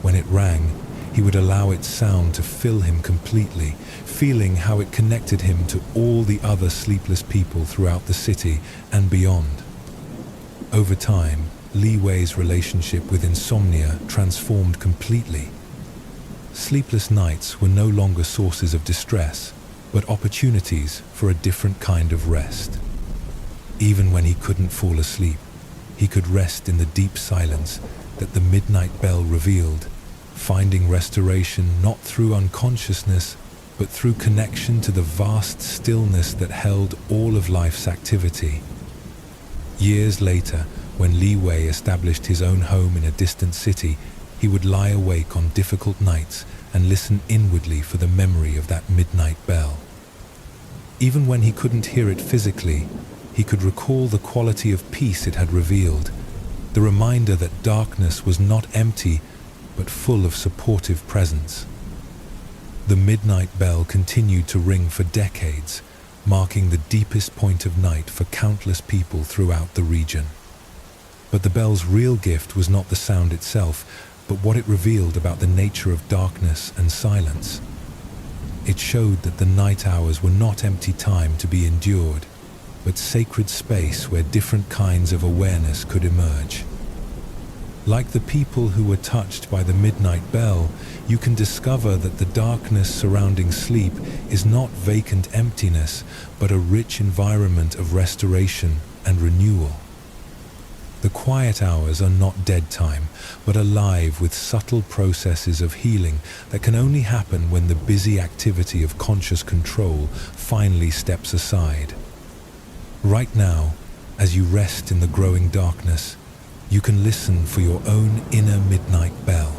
When it rang, he would allow its sound to fill him completely, feeling how it connected him to all the other sleepless people throughout the city and beyond. Over time, Li Wei's relationship with insomnia transformed completely. Sleepless nights were no longer sources of distress, but opportunities for a different kind of rest. Even when he couldn't fall asleep, he could rest in the deep silence that the midnight bell revealed, finding restoration not through unconsciousness, but through connection to the vast stillness that held all of life's activity. Years later, when Li Wei established his own home in a distant city, he would lie awake on difficult nights and listen inwardly for the memory of that midnight bell. Even when he couldn't hear it physically, he could recall the quality of peace it had revealed, the reminder that darkness was not empty, but full of supportive presence. The midnight bell continued to ring for decades, marking the deepest point of night for countless people throughout the region. But the bell's real gift was not the sound itself, but what it revealed about the nature of darkness and silence. It showed that the night hours were not empty time to be endured, but sacred space where different kinds of awareness could emerge. Like the people who were touched by the midnight bell, you can discover that the darkness surrounding sleep is not vacant emptiness, but a rich environment of restoration and renewal. The quiet hours are not dead time, but alive with subtle processes of healing that can only happen when the busy activity of conscious control finally steps aside. Right now, as you rest in the growing darkness, you can listen for your own inner midnight bell.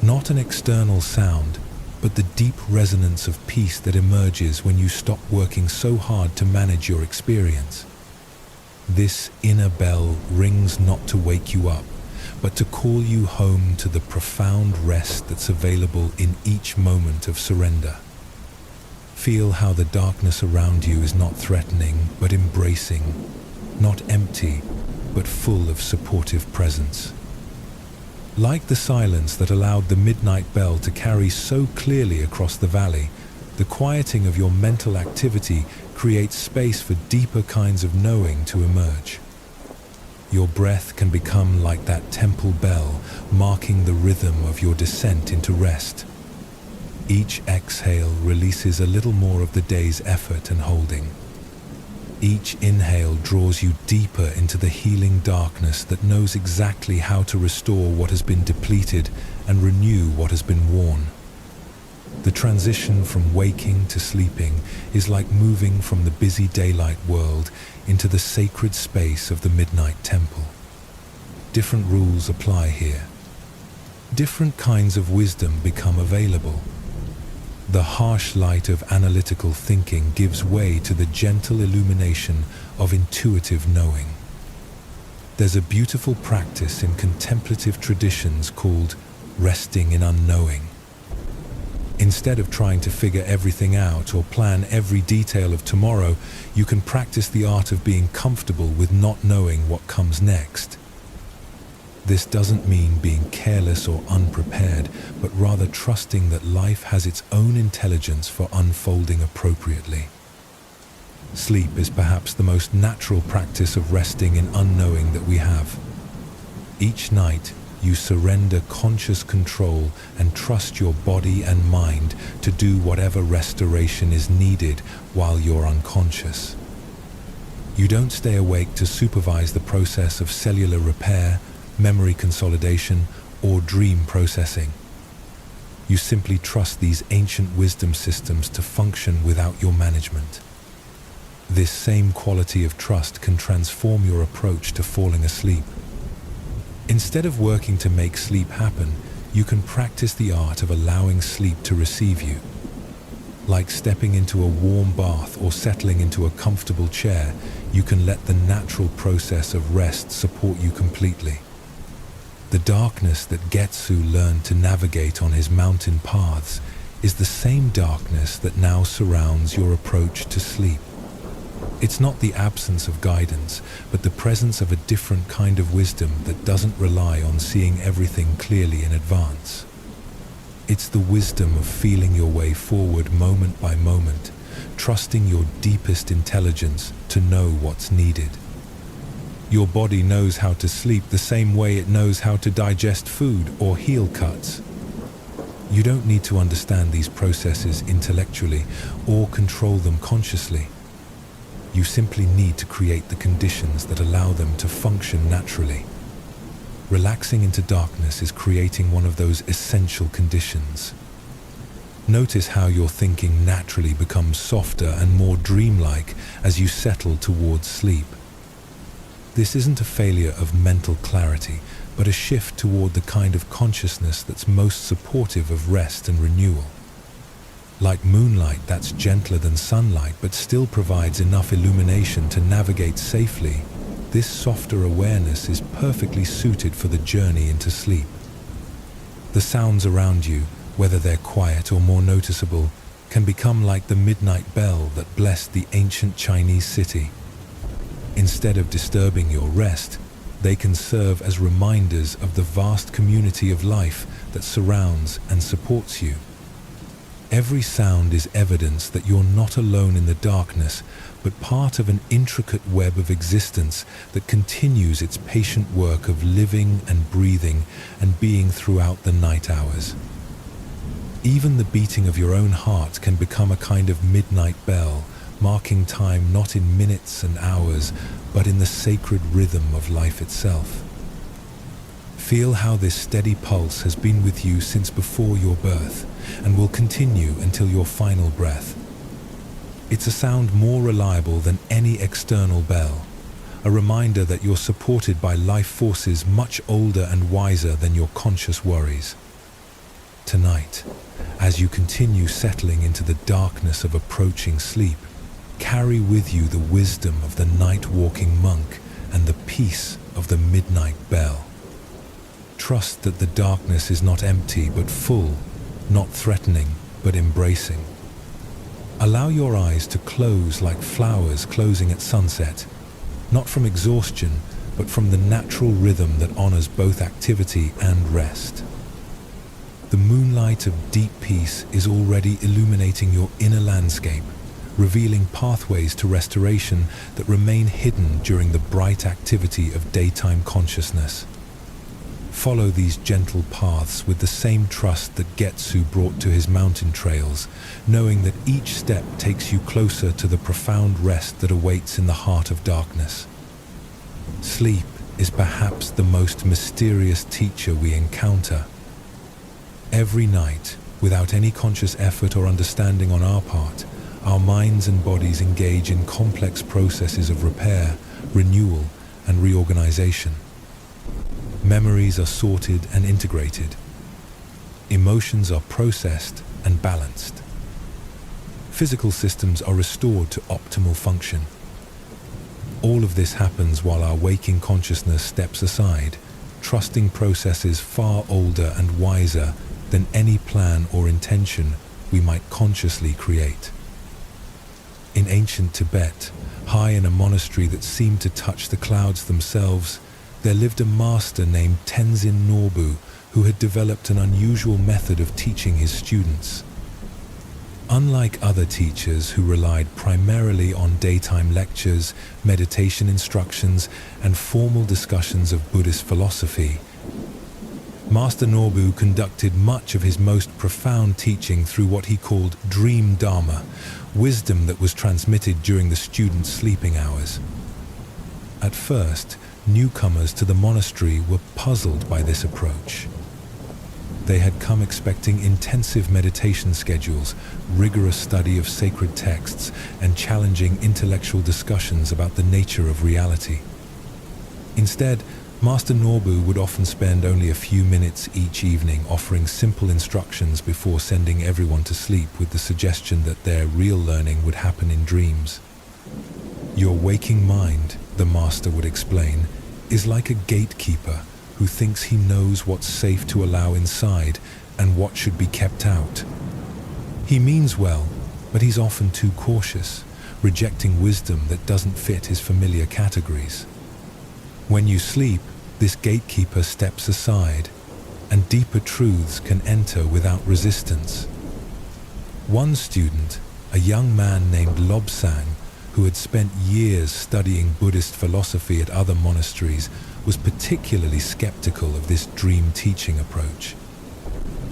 Not an external sound, but the deep resonance of peace that emerges when you stop working so hard to manage your experience. This inner bell rings not to wake you up, but to call you home to the profound rest that's available in each moment of surrender. Feel how the darkness around you is not threatening, but embracing, not empty, but full of supportive presence. Like the silence that allowed the midnight bell to carry so clearly across the valley, the quieting of your mental activity creates space for deeper kinds of knowing to emerge. Your breath can become like that temple bell, marking the rhythm of your descent into rest. Each exhale releases a little more of the day's effort and holding. Each inhale draws you deeper into the healing darkness that knows exactly how to restore what has been depleted and renew what has been worn. The transition from waking to sleeping is like moving from the busy daylight world into the sacred space of the midnight temple. Different rules apply here. Different kinds of wisdom become available. The harsh light of analytical thinking gives way to the gentle illumination of intuitive knowing. There's a beautiful practice in contemplative traditions called resting in unknowing. Instead of trying to figure everything out or plan every detail of tomorrow, you can practice the art of being comfortable with not knowing what comes next. This doesn't mean being careless or unprepared, but rather trusting that life has its own intelligence for unfolding appropriately. Sleep is perhaps the most natural practice of resting in unknowing that we have. Each night, you surrender conscious control and trust your body and mind to do whatever restoration is needed while you're unconscious. You don't stay awake to supervise the process of cellular repair, memory consolidation, or dream processing. You simply trust these ancient wisdom systems to function without your management. This same quality of trust can transform your approach to falling asleep. Instead of working to make sleep happen, you can practice the art of allowing sleep to receive you. Like stepping into a warm bath or settling into a comfortable chair, you can let the natural process of rest support you completely. The darkness that Getsu learned to navigate on his mountain paths is the same darkness that now surrounds your approach to sleep. It's not the absence of guidance, but the presence of a different kind of wisdom that doesn't rely on seeing everything clearly in advance. It's the wisdom of feeling your way forward moment by moment, trusting your deepest intelligence to know what's needed. Your body knows how to sleep the same way it knows how to digest food or heal cuts. You don't need to understand these processes intellectually or control them consciously. You simply need to create the conditions that allow them to function naturally. Relaxing into darkness is creating one of those essential conditions. Notice how your thinking naturally becomes softer and more dreamlike as you settle towards sleep. This isn't a failure of mental clarity, but a shift toward the kind of consciousness that's most supportive of rest and renewal. Like moonlight that's gentler than sunlight but still provides enough illumination to navigate safely, this softer awareness is perfectly suited for the journey into sleep. The sounds around you, whether they're quiet or more noticeable, can become like the midnight bell that blessed the ancient Chinese city. Instead of disturbing your rest, they can serve as reminders of the vast community of life that surrounds and supports you. Every sound is evidence that you're not alone in the darkness, but part of an intricate web of existence that continues its patient work of living and breathing and being throughout the night hours. Even the beating of your own heart can become a kind of midnight bell, marking time not in minutes and hours, but in the sacred rhythm of life itself. Feel how this steady pulse has been with you since before your birth and will continue until your final breath. It's a sound more reliable than any external bell, a reminder that you're supported by life forces much older and wiser than your conscious worries. Tonight, as you continue settling into the darkness of approaching sleep, carry with you the wisdom of the night-walking monk and the peace of the midnight bell. Trust that the darkness is not empty but full, not threatening but embracing. Allow your eyes to close like flowers closing at sunset, not from exhaustion, but from the natural rhythm that honors both activity and rest. The moonlight of deep peace is already illuminating your inner landscape, revealing pathways to restoration that remain hidden during the bright activity of daytime consciousness. Follow these gentle paths with the same trust that Getsu brought to his mountain trails, knowing that each step takes you closer to the profound rest that awaits in the heart of darkness. Sleep is perhaps the most mysterious teacher we encounter. Every night, without any conscious effort or understanding on our part, our minds and bodies engage in complex processes of repair, renewal, and reorganization. Memories are sorted and integrated. Emotions are processed and balanced. Physical systems are restored to optimal function. All of this happens while our waking consciousness steps aside, trusting processes far older and wiser than any plan or intention we might consciously create. In ancient Tibet, high in a monastery that seemed to touch the clouds themselves, there lived a master named Tenzin Norbu who had developed an unusual method of teaching his students. Unlike other teachers who relied primarily on daytime lectures, meditation instructions, and formal discussions of Buddhist philosophy, Master Norbu conducted much of his most profound teaching through what he called dream dharma, wisdom that was transmitted during the students' sleeping hours. At first, newcomers to the monastery were puzzled by this approach. They had come expecting intensive meditation schedules, rigorous study of sacred texts, and challenging intellectual discussions about the nature of reality. Instead, Master Norbu would often spend only a few minutes each evening offering simple instructions before sending everyone to sleep, with the suggestion that their real learning would happen in dreams. Your waking mind, the master would explain, is like a gatekeeper who thinks he knows what's safe to allow inside and what should be kept out. He means well, but he's often too cautious, rejecting wisdom that doesn't fit his familiar categories. When you sleep, this gatekeeper steps aside, and deeper truths can enter without resistance. One student, a young man named Lobsang, who had spent years studying Buddhist philosophy at other monasteries, was particularly skeptical of this dream teaching approach.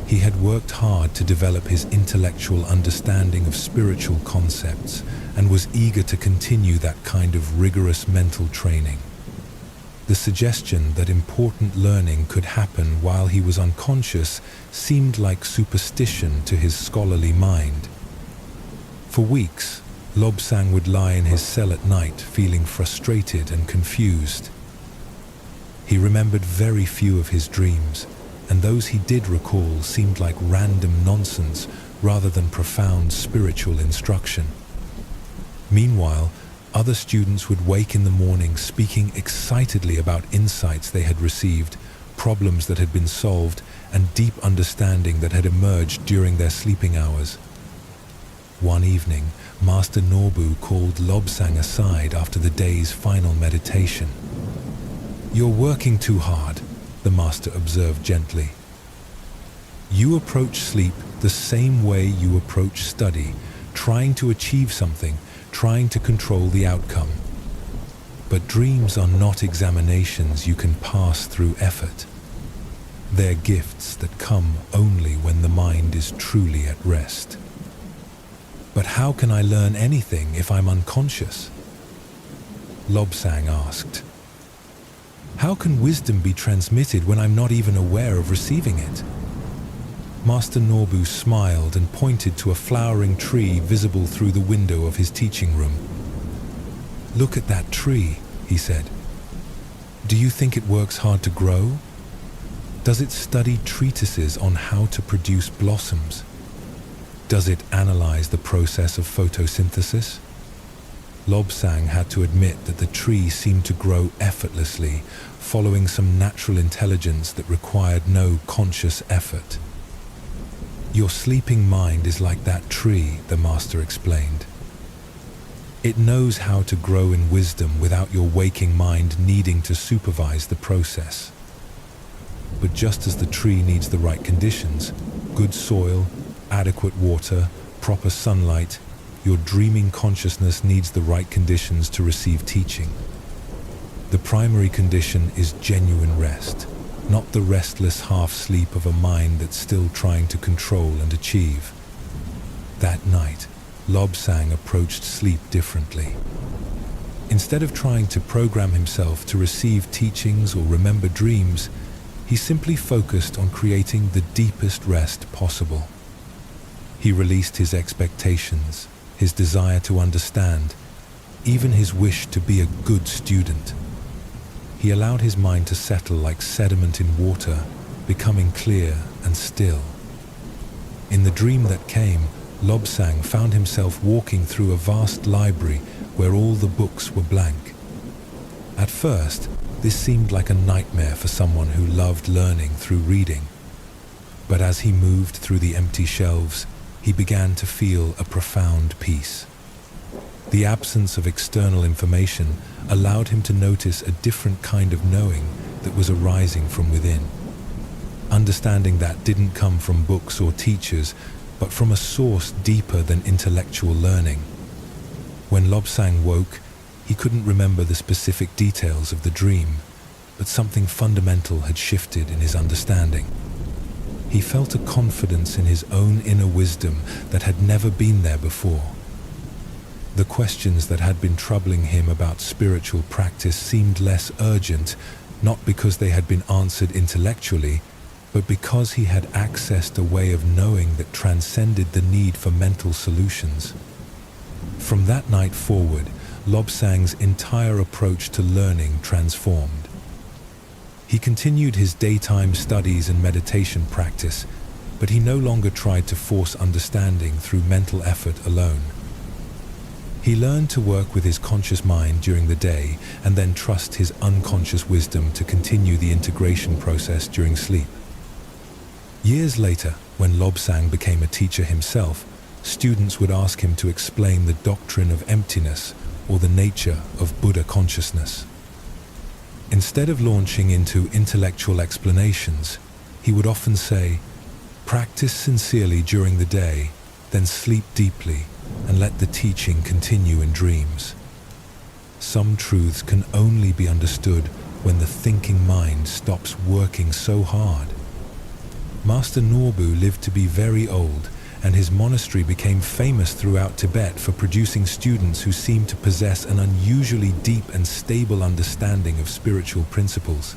He had worked hard to develop his intellectual understanding of spiritual concepts and was eager to continue that kind of rigorous mental training. The suggestion that important learning could happen while he was unconscious seemed like superstition to his scholarly mind. For weeks, Lobsang would lie in his cell at night feeling frustrated and confused. He remembered very few of his dreams, and those he did recall seemed like random nonsense rather than profound spiritual instruction. Meanwhile, other students would wake in the morning speaking excitedly about insights they had received, problems that had been solved, and deep understanding that had emerged during their sleeping hours. One evening, Master Norbu called Lobsang aside after the day's final meditation. "You're working too hard," the master observed gently. "You approach sleep the same way you approach study, trying to achieve something, trying to control the outcome. But dreams are not examinations you can pass through effort. They're gifts that come only when the mind is truly at rest." "But how can I learn anything if I'm unconscious?" Lobsang asked. "How can wisdom be transmitted when I'm not even aware of receiving it?" Master Norbu smiled and pointed to a flowering tree visible through the window of his teaching room. "Look at that tree," he said. "Do you think it works hard to grow? Does it study treatises on how to produce blossoms? Does it analyze the process of photosynthesis?" Lobsang had to admit that the tree seemed to grow effortlessly, following some natural intelligence that required no conscious effort. "Your sleeping mind is like that tree," the master explained. "It knows how to grow in wisdom without your waking mind needing to supervise the process. But just as the tree needs the right conditions, good soil, adequate water, proper sunlight, your dreaming consciousness needs the right conditions to receive teaching. The primary condition is genuine rest, not the restless half-sleep of a mind that's still trying to control and achieve." That night, Lobsang approached sleep differently. Instead of trying to program himself to receive teachings or remember dreams, he simply focused on creating the deepest rest possible. He released his expectations, his desire to understand, even his wish to be a good student. He allowed his mind to settle like sediment in water, becoming clear and still. In the dream that came, Lobsang found himself walking through a vast library where all the books were blank. At first, this seemed like a nightmare for someone who loved learning through reading. But as he moved through the empty shelves, he began to feel a profound peace. The absence of external information allowed him to notice a different kind of knowing that was arising from within. Understanding that didn't come from books or teachers, but from a source deeper than intellectual learning. When Lobsang woke, he couldn't remember the specific details of the dream, but something fundamental had shifted in his understanding. He felt a confidence in his own inner wisdom that had never been there before. The questions that had been troubling him about spiritual practice seemed less urgent, not because they had been answered intellectually, but because he had accessed a way of knowing that transcended the need for mental solutions. From that night forward, Lobsang's entire approach to learning transformed. He continued his daytime studies and meditation practice, but he no longer tried to force understanding through mental effort alone. He learned to work with his conscious mind during the day and then trust his unconscious wisdom to continue the integration process during sleep. Years later, when Lobsang became a teacher himself, students would ask him to explain the doctrine of emptiness or the nature of Buddha consciousness. Instead of launching into intellectual explanations, he would often say, "Practice sincerely during the day, then sleep deeply, and let the teaching continue in dreams." Some truths can only be understood when the thinking mind stops working so hard. Master Norbu lived to be very old, and his monastery became famous throughout Tibet for producing students who seemed to possess an unusually deep and stable understanding of spiritual principles.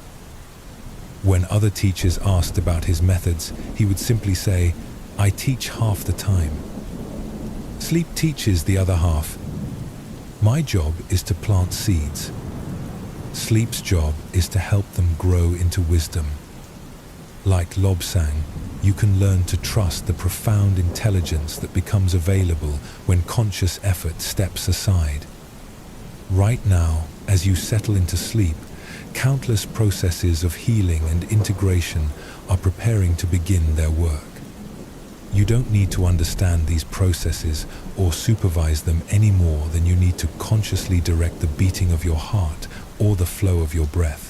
When other teachers asked about his methods, he would simply say, "I teach half the time. Sleep teaches the other half. My job is to plant seeds. Sleep's job is to help them grow into wisdom." Like Lobsang, you can learn to trust the profound intelligence that becomes available when conscious effort steps aside. Right now, as you settle into sleep, countless processes of healing and integration are preparing to begin their work. You don't need to understand these processes or supervise them any more than you need to consciously direct the beating of your heart or the flow of your breath.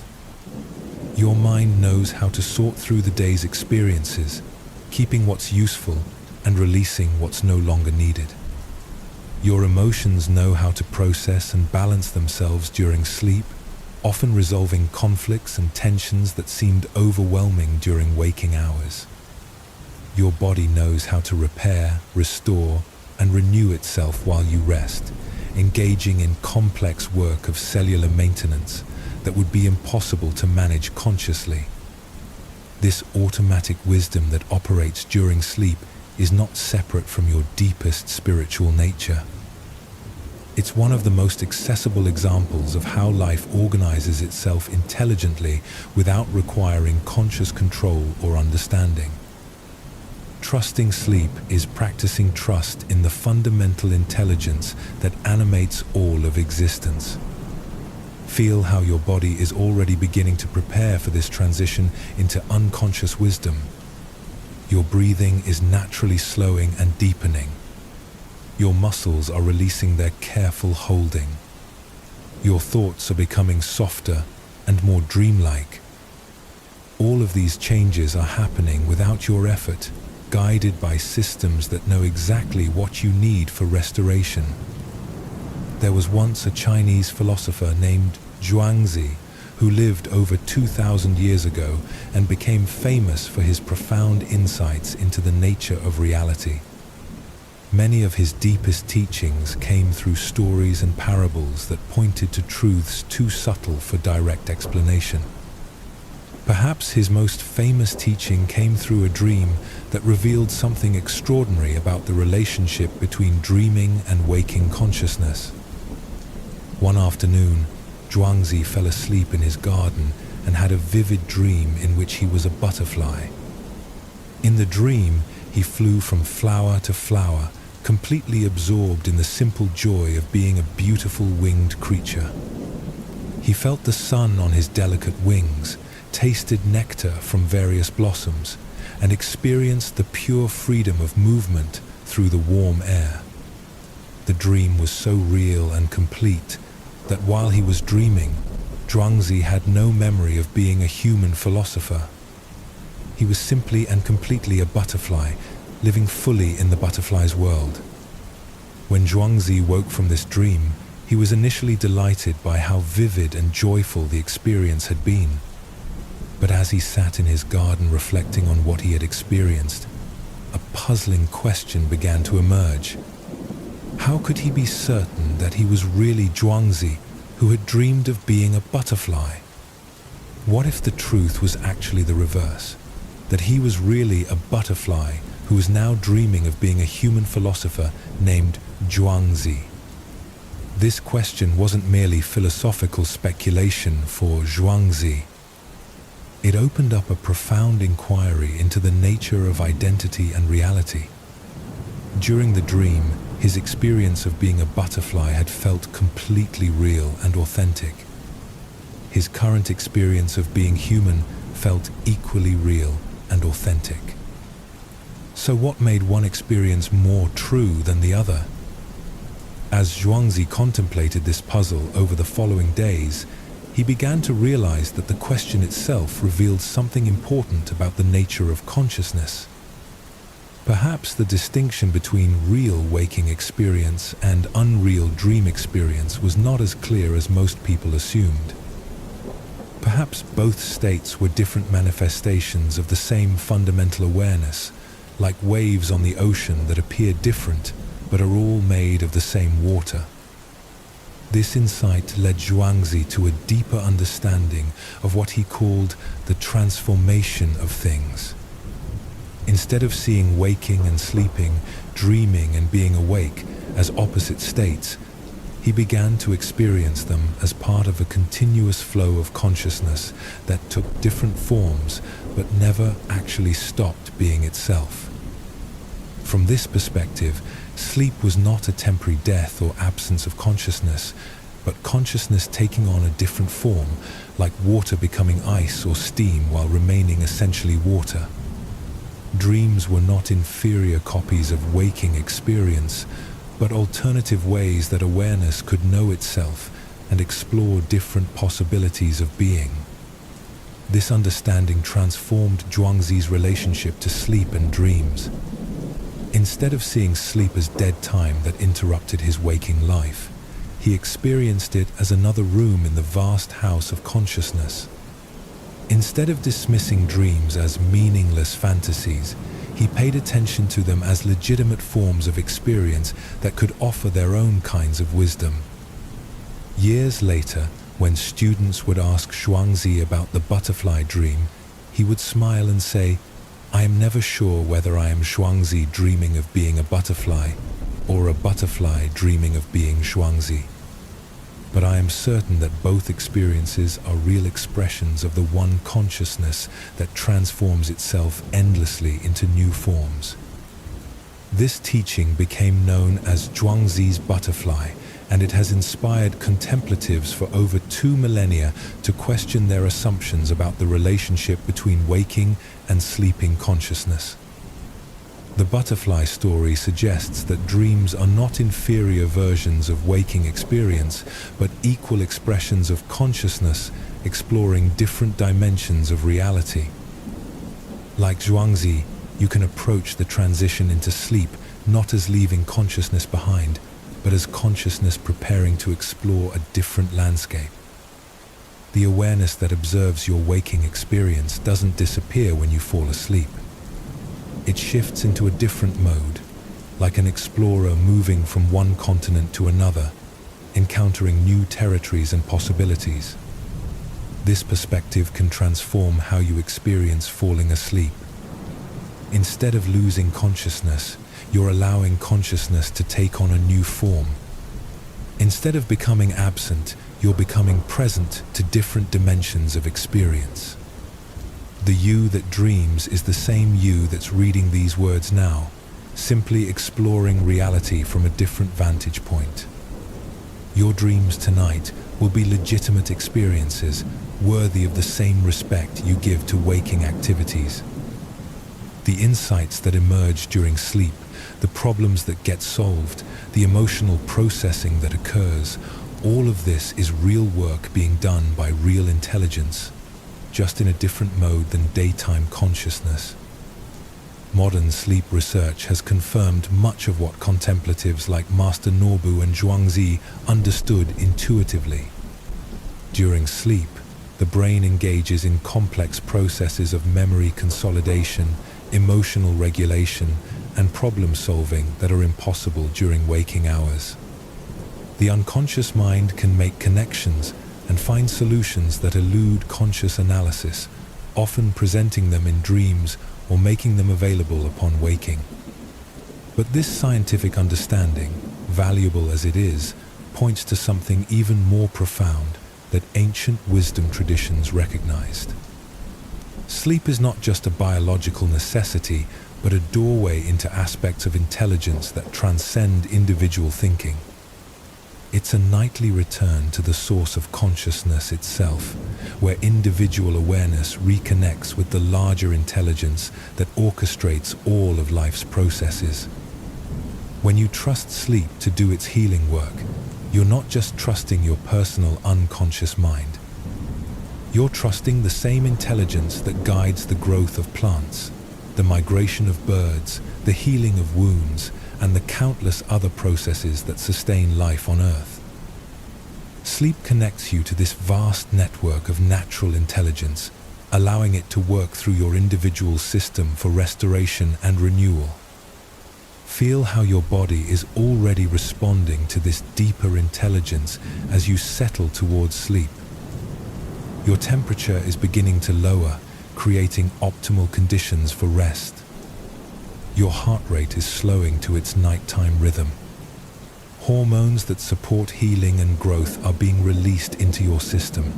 Your mind knows how to sort through the day's experiences, keeping what's useful and releasing what's no longer needed. Your emotions know how to process and balance themselves during sleep, often resolving conflicts and tensions that seemed overwhelming during waking hours. Your body knows how to repair, restore, and renew itself while you rest, engaging in complex work of cellular maintenance that would be impossible to manage consciously. This automatic wisdom that operates during sleep is not separate from your deepest spiritual nature. It's one of the most accessible examples of how life organizes itself intelligently without requiring conscious control or understanding. Trusting sleep is practicing trust in the fundamental intelligence that animates all of existence. Feel how your body is already beginning to prepare for this transition into unconscious wisdom. Your breathing is naturally slowing and deepening. Your muscles are releasing their careful holding. Your thoughts are becoming softer and more dreamlike. All of these changes are happening without your effort, guided by systems that know exactly what you need for restoration. There was once a Chinese philosopher named Zhuangzi who lived over 2,000 years ago and became famous for his profound insights into the nature of reality. Many of his deepest teachings came through stories and parables that pointed to truths too subtle for direct explanation. Perhaps his most famous teaching came through a dream that revealed something extraordinary about the relationship between dreaming and waking consciousness. One afternoon, Zhuangzi fell asleep in his garden and had a vivid dream in which he was a butterfly. In the dream, he flew from flower to flower, completely absorbed in the simple joy of being a beautiful winged creature. He felt the sun on his delicate wings, tasted nectar from various blossoms, and experienced the pure freedom of movement through the warm air. The dream was so real and complete that while he was dreaming, Zhuangzi had no memory of being a human philosopher. He was simply and completely a butterfly, living fully in the butterfly's world. When Zhuangzi woke from this dream, he was initially delighted by how vivid and joyful the experience had been. But as he sat in his garden reflecting on what he had experienced, a puzzling question began to emerge. How could he be certain that he was really Zhuangzi, who had dreamed of being a butterfly? What if the truth was actually the reverse, that he was really a butterfly who was now dreaming of being a human philosopher named Zhuangzi? This question wasn't merely philosophical speculation for Zhuangzi. It opened up a profound inquiry into the nature of identity and reality. During the dream, his experience of being a butterfly had felt completely real and authentic. His current experience of being human felt equally real and authentic. So what made one experience more true than the other? As Zhuangzi contemplated this puzzle over the following days, he began to realize that the question itself revealed something important about the nature of consciousness. Perhaps the distinction between real waking experience and unreal dream experience was not as clear as most people assumed. Perhaps both states were different manifestations of the same fundamental awareness, like waves on the ocean that appear different but are all made of the same water. This insight led Zhuangzi to a deeper understanding of what he called the transformation of things. Instead of seeing waking and sleeping, dreaming and being awake as opposite states, he began to experience them as part of a continuous flow of consciousness that took different forms but never actually stopped being itself. From this perspective, sleep was not a temporary death or absence of consciousness, but consciousness taking on a different form, like water becoming ice or steam while remaining essentially water. Dreams were not inferior copies of waking experience, but alternative ways that awareness could know itself and explore different possibilities of being. This understanding transformed Zhuangzi's relationship to sleep and dreams. Instead of seeing sleep as dead time that interrupted his waking life, he experienced it as another room in the vast house of consciousness. Instead of dismissing dreams as meaningless fantasies, he paid attention to them as legitimate forms of experience that could offer their own kinds of wisdom. Years later, when students would ask Zhuangzi about the butterfly dream, he would smile and say, "I am never sure whether I am Zhuangzi dreaming of being a butterfly or a butterfly dreaming of being Zhuangzi. But I am certain that both experiences are real expressions of the one consciousness that transforms itself endlessly into new forms." This teaching became known as Zhuangzi's butterfly, and it has inspired contemplatives for over 2 millennia to question their assumptions about the relationship between waking and sleeping consciousness. The butterfly story suggests that dreams are not inferior versions of waking experience, but equal expressions of consciousness exploring different dimensions of reality. Like Zhuangzi, you can approach the transition into sleep not as leaving consciousness behind, but as consciousness preparing to explore a different landscape. The awareness that observes your waking experience doesn't disappear when you fall asleep. It shifts into a different mode, like an explorer moving from one continent to another, encountering new territories and possibilities. This perspective can transform how you experience falling asleep. Instead of losing consciousness, you're allowing consciousness to take on a new form. Instead of becoming absent, you're becoming present to different dimensions of experience. The you that dreams is the same you that's reading these words now, simply exploring reality from a different vantage point. Your dreams tonight will be legitimate experiences, worthy of the same respect you give to waking activities. The insights that emerge during sleep, the problems that get solved, the emotional processing that occurs, all of this is real work being done by real intelligence, just in a different mode than daytime consciousness. Modern sleep research has confirmed much of what contemplatives like Master Norbu and Zhuangzi understood intuitively. During sleep, the brain engages in complex processes of memory consolidation, emotional regulation, and problem solving that are impossible during waking hours. The unconscious mind can make connections and find solutions that elude conscious analysis, often presenting them in dreams or making them available upon waking. But this scientific understanding, valuable as it is, points to something even more profound that ancient wisdom traditions recognized. Sleep is not just a biological necessity, but a doorway into aspects of intelligence that transcend individual thinking. It's a nightly return to the source of consciousness itself, where individual awareness reconnects with the larger intelligence that orchestrates all of life's processes. When you trust sleep to do its healing work, you're not just trusting your personal unconscious mind. You're trusting the same intelligence that guides the growth of plants, the migration of birds, the healing of wounds, and the countless other processes that sustain life on Earth. Sleep connects you to this vast network of natural intelligence, allowing it to work through your individual system for restoration and renewal. Feel how your body is already responding to this deeper intelligence as you settle towards sleep. Your temperature is beginning to lower, creating optimal conditions for rest. Your heart rate is slowing to its nighttime rhythm. Hormones that support healing and growth are being released into your system.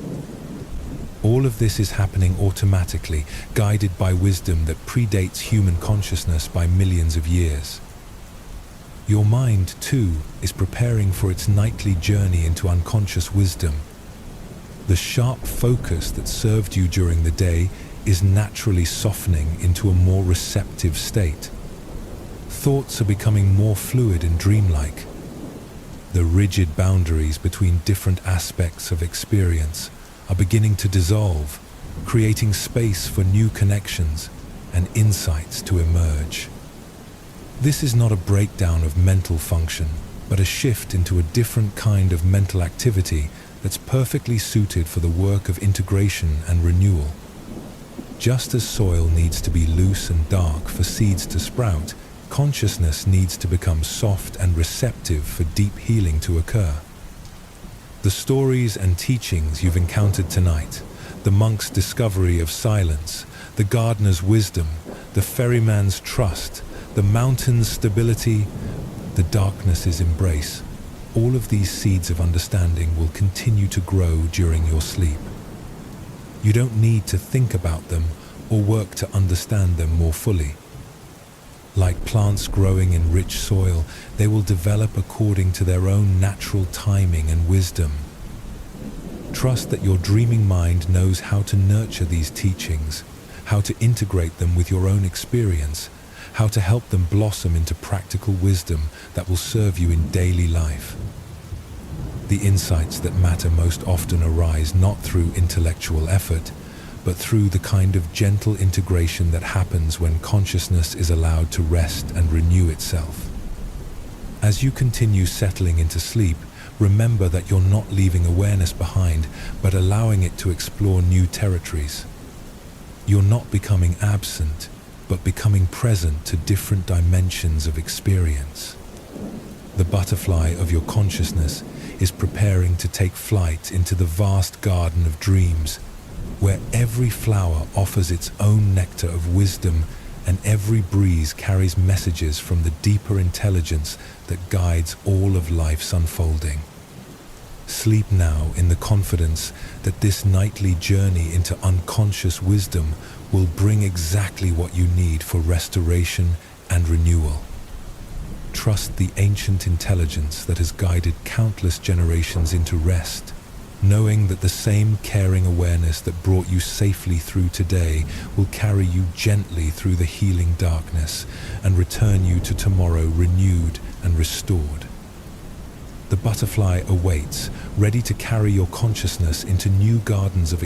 All of this is happening automatically, guided by wisdom that predates human consciousness by millions of years. Your mind, too, is preparing for its nightly journey into unconscious wisdom. The sharp focus that served you during the day is naturally softening into a more receptive state. Thoughts are becoming more fluid and dreamlike. The rigid boundaries between different aspects of experience are beginning to dissolve, creating space for new connections and insights to emerge. This is not a breakdown of mental function, but a shift into a different kind of mental activity that's perfectly suited for the work of integration and renewal. Just as soil needs to be loose and dark for seeds to sprout, consciousness needs to become soft and receptive for deep healing to occur. The stories and teachings you've encountered tonight, the monk's discovery of silence, the gardener's wisdom, the ferryman's trust, the mountain's stability, the darkness's embrace, all of these seeds of understanding will continue to grow during your sleep. You don't need to think about them or work to understand them more fully. Like plants growing in rich soil, they will develop according to their own natural timing and wisdom. Trust that your dreaming mind knows how to nurture these teachings, how to integrate them with your own experience, how to help them blossom into practical wisdom that will serve you in daily life. The insights that matter most often arise not through intellectual effort, but through the kind of gentle integration that happens when consciousness is allowed to rest and renew itself. As you continue settling into sleep, remember that you're not leaving awareness behind, but allowing it to explore new territories. You're not becoming absent, but becoming present to different dimensions of experience. The butterfly of your consciousness is preparing to take flight into the vast garden of dreams, where every flower offers its own nectar of wisdom and every breeze carries messages from the deeper intelligence that guides all of life's unfolding. Sleep now in the confidence that this nightly journey into unconscious wisdom will bring exactly what you need for restoration and renewal. Trust the ancient intelligence that has guided countless generations into rest, knowing that the same caring awareness that brought you safely through today will carry you gently through the healing darkness and return you to tomorrow renewed and restored. The butterfly awaits, ready to carry your consciousness into new gardens of